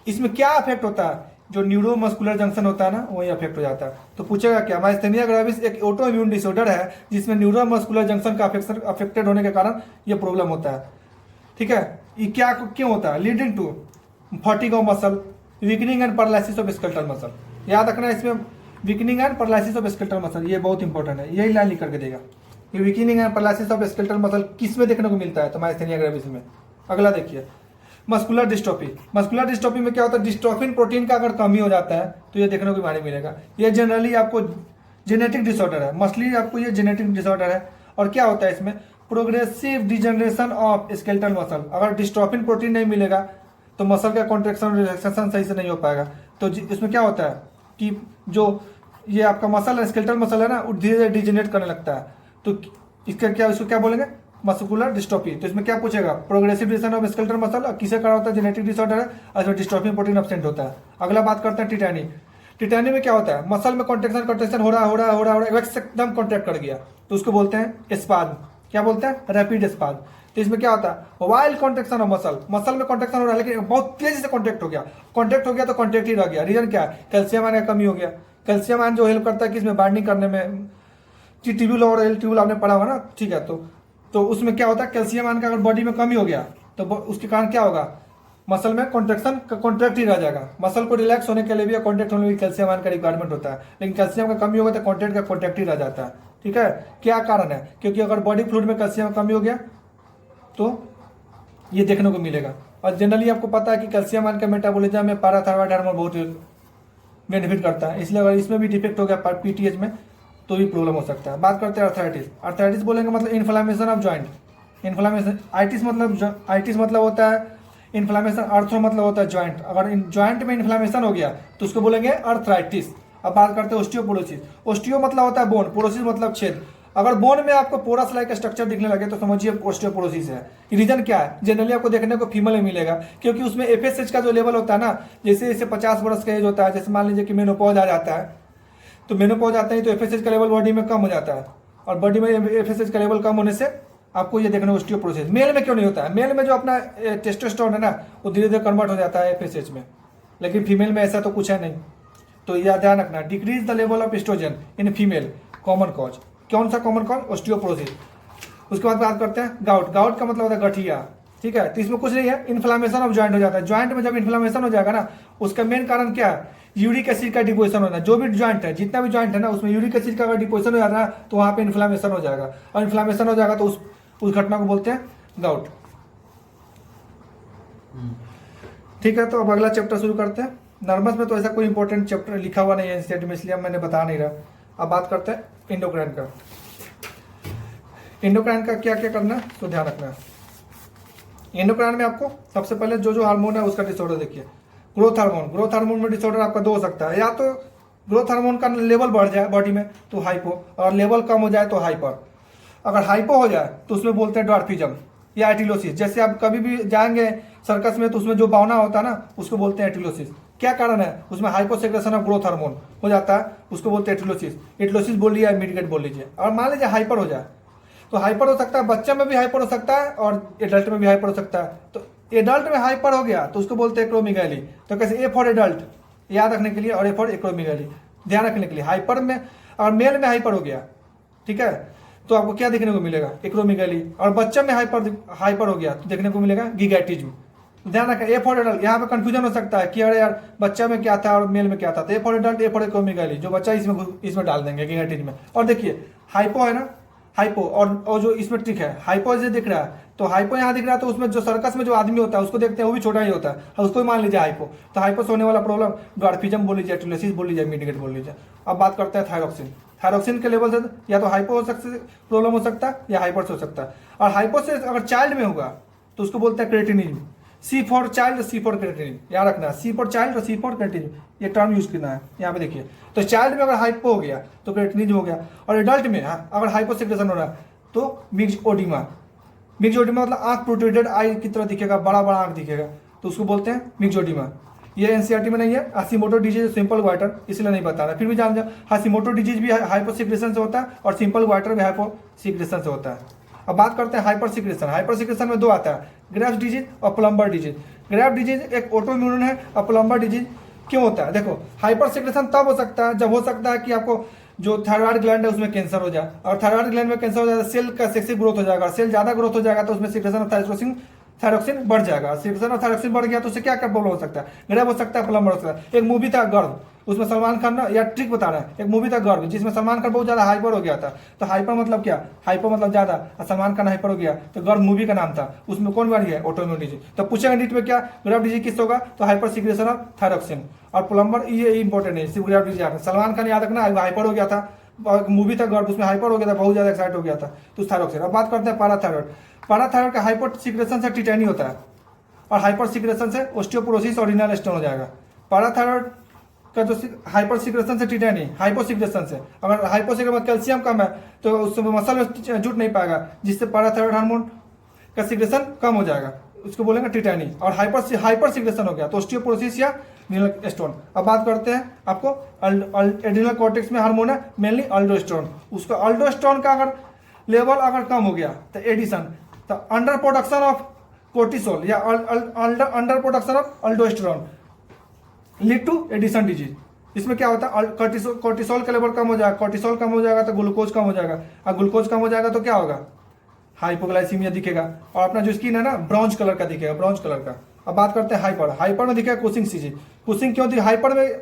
S1: इसमें क्या अफेक्ट होता है, जो न्यूरोमस्कुलर जंक्शन होता है ना वही अफेक्ट हो जाता है। तो पूछेगा क्या, माइस्थेनिया ग्रेविस एक ऑटो इम्यून डिसऑर्डर है जिसमें न्यूरोमस्कुलर जंक्शन का अफेक्टेड होने के कारण ये प्रॉब्लम होता है, ठीक है। ये क्या क्यों होता है, leading to fatigue of muscle, weakening and paralysis of skeletal muscle. याद रखना इसमें weakening and paralysis of skeletal muscle, ये बहुत इंपॉर्टेंट है, यही लाइन लिख करके देगा। ये weakening and paralysis of skeletal muscle किस में देखने को मिलता है, तो माइस्थेनिया ग्रेविस में। अगला देखिए मस्कुलर डिस्ट्रोफी। मस्कुलर डिस्ट्रोफी में क्या होता है, डिस्ट्रोफिन प्रोटीन का अगर कमी हो जाता है तो ये देखने को मालूम मिलेगा। ये जनरली आपको जेनेटिक डिसऑर्डर है, मोस्टली आपको ये जेनेटिक डिसऑर्डर है। और क्या होता है इसमें, progressive degeneration of skeletal muscle. अगर डिस्ट्रोफिन प्रोटीन नहीं मिलेगा तो मसल का कॉन्ट्रेक्शन रिलैक्सेशन सही से नहीं हो पाएगा। तो इसमें क्या होता है कि जो ये आपका मसल स्केलेटल मसल है ना, वो धीरे धीरे डिजेनरेट करने लगता है। तो इसका क्या, इसको क्या बोलेंगे, मस्कुलर डिस्ट्रोफी। तो इसमें क्या पूछेगा, प्रोग्रेसिव डिजन ऑफ स्केलेटल मसल, किसे कारण होता है, जेनेटिक डिसऑर्डर है, और इसमें डिस्ट्रोफिन प्रोटीन एब्सेंट होता है। अगला बात करते हैं टिटैनी। टिटैनी में क्या होता है, मसल में कॉन्ट्रेक्शन हो रहा है एकदम कॉन्ट्रैक्ट कर गया तो उसको बोलते हैं स्पाज्म। क्या बोलते हैं, रैपिड स्पाज्म। तो इसमें क्या होता है, वाइल्ड कॉन्ट्रेक्शन ऑफ मसल में कॉन्ट्रेक्शन हो रहा है लेकिन बहुत तेजी से कॉन्ट्रैक्ट हो गया तो कॉन्ट्रैक्ट ही रह गया। रीजन क्या है, कैल्शियम आयन का कमी हो गया। कैल्शियम आयन जो हेल्प करता है किसमें, बाइंडिंग करने में, ट्यूब्यूल और एल ट्यूब्यूल आपने पढ़ा होगा ना, ठीक है। तो उसमें क्या होता है, कैल्शियम आयन का अगर बॉडी में कमी हो गया तो उसके कारण क्या होगा, मसल में कॉन्ट्रैक्ट ही रह जाएगा। मसल को रिलैक्स होने के लिए भी या कॉन्ट्रैक्ट होने के लिए कैल्शियम आयन का रिक्वायरमेंट होता है, लेकिन कैल्शियम का कमी होगा तो कॉन्ट्रैक्ट ही रह जाता है, ठीक है। क्या कारण है, क्योंकि अगर बॉडी फ्लूइड में कैल्शियम कमी हो गया तो ये देखने को मिलेगा। और जनरली आपको पता है कि कैल्शियम आयन का मेटाबॉलिज्म में पैराथायरॉइड हार्मोन बहुत बेनिफिट करता है, इसलिए अगर इसमें भी डिफेक्ट हो गया पीटीएच में तो भी प्रॉब्लम हो सकता है। बात करते हैं अर्थराइटिस। अर्थराइटिस बोलेंगे मतलब inflammation of joint. Inflammation itis मतलब होता है इन्फ्लामेशन, अर्थो मतलब होता है जॉइंट। अगर जॉइंट में इन्फ्लामेशन हो गया तो उसको बोलेंगे अर्थराइटिस। अब बात करते हैं ओस्टियोपोरोसिस। ओस्टियो मतलब होता है बोन, पोरोसिस मतलब छेद। अगर बोन में आपको पोरस लाइक स्ट्रक्चर दिखने लगे तो समझिए ओस्टियोपोरोसिस है। रीजन क्या है? जनरली आपको देखने को फीमेल में मिलेगा, क्योंकि उसमें एफएसएच का जो लेवल होता है ना, जैसे जैसे 50 वर्ष का एज होता है, जैसे मान लीजिए कि मेनोपॉज आ जाता है, तो मेनोपॉज आता है तो एफएसएच का लेवल बॉडी में कम हो जाता है, और बॉडी में एफएसएच का लेवल कम होने से आपको ये देखना ओस्टियोपोरोसिस। मेल में क्यों नहीं होता है? मेल में जो अपना टेस्टोस्टेरोन है ना, वो धीरे धीरे कन्वर्ट हो जाता है एफएसएच में, लेकिन फीमेल में ऐसा तो कुछ है नहीं। तो यह ध्यान रखना, decrease the level of oestrogen in female, common cause. कौन सा कॉमन कॉज? ओस्टियोपोरोसिस। उसके बाद बात करते हैं गाउट। गाउट का मतलब होता है गठिया, ठीक है। तो इसमें कुछ नहीं है, इन्फ्लामेशन ऑफ ज्वाइंट हो जाता है। ज्वाइंट में जब इन्फ्लामेशन हो जाएगा ना, उसका मेन कारण क्या है? यूरिक एसिड का डिपोजिशन होना। जो भी ज्वाइंट है, जितना भी ज्वाइंट है ना, उसमें यूरिक एसिड का अगर डिपोजिशन हो जाता है तो वहाँ पे इन्फ्लामेशन हो जाएगा, और इन्फ्लामेशन हो जाएगा तो उस घटना को बोलते हैं गाउट। ठीक है, तो अब अगला चैप्टर शुरू करते हैं। नर्वस में तो ऐसा कोई इंपॉर्टेंट चैप्टर लिखा हुआ नहीं है एनसीईआरटी में, इसलिए मैंने बता नहीं रहा। अब बात करते हैं इंडोक्राइन का। इंडोक्राइन का क्या क्या करना है तो ध्यान रखना है। इंडोक्राइन में आपको सबसे पहले जो हार्मोन है उसका डिसऑर्डर देखिए। Growth hormone. ग्रोथ हार्मोन में डिसऑर्डर आपका दो हो सकता है, या तो ग्रोथ हार्मोन का लेवल बढ़ जाए बॉडी में तो हाइपो, और लेवल कम हो जाए तो हाइपर। अगर हाइपो हो जाए तो उसमें बोलते हैं ड्वार्फिज्म या एटिलोसिस। जैसे आप कभी भी जाएंगे सर्कस में तो उसमें जो बावना होता है ना, उसको बोलते हैं एटिलोसिस। क्या कारण है? उसमें हाइपोसेक्रेशन ऑफ ग्रोथ हार्मोन हो जाता है, उसको बोलते हैं एटिलोसिस। एटिलोसिस बोल लीजिए, मिडगेट बोल लीजिए। और मान लीजिए हाइपर हो जाए तो हाइपर हो सकता है, बच्चे में भी हाइपर हो सकता है और एडल्ट में भी हाइपर हो सकता है। तो एडल्ट में हाइपर हो गया तो उसको बोलते हैं एक्रोमेगाली। तो कैसे? ए फॉर एडल्ट याद रखने के लिए, और ए फॉर एक्रोमेगाली ध्यान रखने के लिए। हाइपर में, और मेल में हाइपर हो गया, ठीक है, तो आपको क्या देखने को मिलेगा? एक्रोमेगाली। और बच्चे में हाइपर हो गया तो देखने को मिलेगा गिगैटिज्म। ध्यान रखें, ए फॉर एडल्ट। यहाँ पे कंफ्यूजन हो सकता है कि अरे यार बच्चा में क्या था और मेल में क्या था। तो A for adult, A for acromegaly, जो बच्चा इसमें डाल देंगे गिगैटिज्म में। और देखिए हाइपो है ना, हाइपो, और जो इसमें ट्रिक है, हाइपो जो दिख रहा है, तो हाइपो यहाँ दिख रहा है, तो उसमें जो सर्कस में जो आदमी होता है उसको देखते हैं, वो भी छोटा ही होता है, और उसको भी मान लीजिए हाइपो। तो हाइपो से होने वाला प्रॉब्लम ड्वार्फिज्म बोल लीजिए, एटिलोसिस बोल लीजिए, मिडगेट बोल लीजिए। अब बात करते हैं थायरॉक्सिन। थायरॉक्सिन के लेवल से या तो हाइपो हो सकता है, प्रॉब्लम हो सकता है, या हाइपर से हो सकता है। और हाइपो से अगर चाइल्ड में होगा तो उसको बोलते हैं cretinism. C for child, C for cretinism याद रखना है। सी फॉर चाइल्ड और सी फॉर क्रेटिनिज्म, ये टर्म यूज करना है यहाँ पे देखिए। तो चाइल्ड में अगर हाइपो हो गया तो क्रेटिनिज्म हो गया, और एडल्ट में अगर हाइपोसेक्रेशन हो रहा है तो मिक्स्ड ओडिमा। मिक्स्ड ओडिमा मतलब आंख प्रोट्रूडेड आई की तरह दिखेगा, बड़ा बड़ा आंख दिखेगा, तो उसको बोलते हैं मिक्स्ड ओडिमा। ये एनसीईआरटी में नहीं है। हाशिमोटो डिजीज सिंपल ग्वाइटर, इसलिए नहीं बता रहा, फिर भी जान जाओ हाशिमोटो डिजीज भी हाइपोसिक्रेशन से होता है और सिंपल ग्वाइटर भी हाइपोसिक्रेशन से होता है। अब बात करते हैं हाइपर सिक्रेशन। हाइपर सिक्रेशन में दो आता है, ग्रेव्स डिजीज और प्लम्बर डिजीज। ग्रेव्स डिजीज एक ऑटोइम्यून है, और प्लम्बर डिजीज क्यों होता है? देखो, हाइपर सिक्रेशन तब हो सकता है जब हो सकता है कि आपको जो थायराइड ग्लैंड है उसमें कैंसर हो जाए, और थायराइड ग्लैंड में कैंसर हो जाए तो सेल का सेक्सी ग्रोथ हो जाएगा, सेल ज्यादा ग्रोथ हो जाएगा तो उसमें सिक्रेशन ऑफ थायरोक्सिन बढ़ जाएगा। सिक्रेशन ऑफ थायरोक्सिन बढ़ गया तो उससे क्या क्या प्रॉब्लम हो सकता है? ग्रेव हो सकता है, प्लम्बर हो सकता है। एक मूवी था गर्व, उसमें सलमान खान ना, या ट्रिक बता रहे हैं, एक मूवी था गर्व जिसमें सलमान खान बहुत ज्यादा हाइपर हो गया था। तो हाइपर मतलब क्या? हाइपर मतलब ज्यादा, और सलमान खान हाइपर हो गया, तो गर्व मूवी का नाम था। उसमें कौन बीमारी है? Autoimmune disease. तो पूछेंगे नीट में क्या ग्रेव डिजीज किस होगा? तो हाइपर सिक्रेशन ऑफ थायरोक्सिन। और प्लम्बर ये इंपॉर्टेंट है, सिर्फ ग्रेव डिजीज। सलमान खान याद रखना, हाइपर हो गया था, मूवी था गर्व, उसमें हाइपर हो गया था, बहुत ज्यादा एक्साइट हो गया था, तो थायरोक्सिन। अब बात करते हैं पैराथायरॉइड। पैराथायरॉइड का हाइपर सिक्रेशन से टिटैनी होता है, और हाइपर सिक्रेशन से ओस्टियोपोरोसिस और रीनल स्टोन हो जाएगा। पैराथायरॉइड का जो हाइपर सिक्रेशन से टिटैनी, हाइपो सिक्रेशन से, अगर हाइपो सिक्रेशन कैल्शियम कम है तो उससे मसल में जुट नहीं पाएगा, जिससे पैराथायरॉइड हार्मोन का सिक्रेशन कम हो जाएगा, उसको बोलेंगे टिटैनी। और हाइपर सिक्रेशन हो गया तो ओस्टियोपोरोसिस या रीनल स्टोन। अब बात करते हैं आपको एड्रिनल कॉर्टेक्स में हार्मोन है मेनली अल्डोस्टेरोन। उसका अल्डोस्टेरोन का अगर लेवल अगर कम हो गया तो एडिशन, तो अंडर प्रोडक्शन ऑफ कोर्टिसोल या under production of aldosterone lead to Addison disease. इसमें क्या होता है? कोर्टिसोल का लेवल कम हो जाएगा, कोर्टिसोल कम हो जाएगा तो ग्लूकोज कम हो जाएगा, और ग्लूकोज कम हो जाएगा तो क्या होगा? हाइपोग्लाइसीमिया दिखेगा, और अपना जो स्किन है ना ब्राउन कलर का दिखेगा, ब्राउन कलर का। अब बात करते हैं हाइपर। हाइपर में दिखेगा कुशिंग डिजीज। कुशिंग क्यों दिखेगा? हाइपर में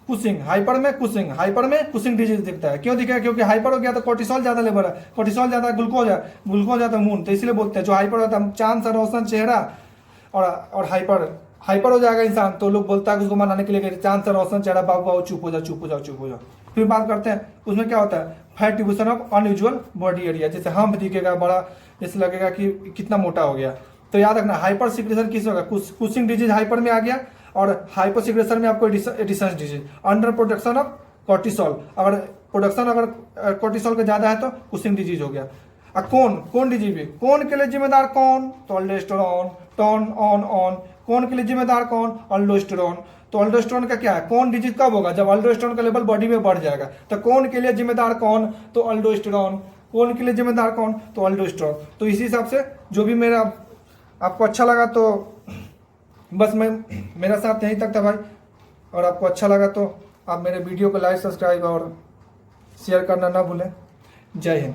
S1: कुशिंग, हाइपर में कुशिंग डिजीज दिखता है। क्यों दिखेगा? क्योंकि हाइपर हो गया तो कोर्टिसोल ज्यादा लेवल है, कोर्टिसोल ज्यादा, ग्लूकोज है, ग्लूकोज ज्यादा मून, तो इसलिए बोलते हैं जो हाइपर होता है चांद सा रोशन चेहरा, और हाइपर हो जाएगा इंसान तो लोग बोलता है उसको मनाने के लिए चांद सा रोशन चेहरा, बाबू बाबू चुप हो जाओ, चुप हो जाओ, चुप हो जाओ। फिर बात करते हैं उसमें क्या होता है? Fat distribution of unusual body area, जैसे हम्प दिखेगा बड़ा, जैसे लगेगा कि कितना मोटा हो गया। तो याद रखना हाइपर सिक्रेशन किस होगा? कुशिंग डिजीज हाइपर में आ गया, और हाइपर सिक्रेशन में आपको Addison disease, under production of cortisol, अगर प्रोडक्शन अगर कॉर्टिसोल का ज़्यादा है तो कुशिंग डिजीज हो गया। कौन डिजीज भी, कौन के लिए जिम्मेदार कौन, तो अल्डोस्टेरोन, टर्न ऑन, कौन के लिए जिम्मेदार कौन, अल्डोस्टेरोन। तो अल्डोस्टेरोन का क्या है, कौन डिजीज कब होगा, जब अल्डोस्टेरोन का लेवल बॉडी में बढ़ जाएगा। तो कौन के लिए जिम्मेदार कौन, तो अल्डोस्टेरोन, कौन के लिए जिम्मेदार कौन, तो अल्डोस्टेरोन। तो इसी हिसाब से जो भी मेरा आपको अच्छा लगा तो बस मेरा साथ यहीं तक था भाई। और आपको अच्छा लगा तो आप मेरे वीडियो को लाइक, सब्सक्राइब और शेयर करना ना भूलें। जय हिंद।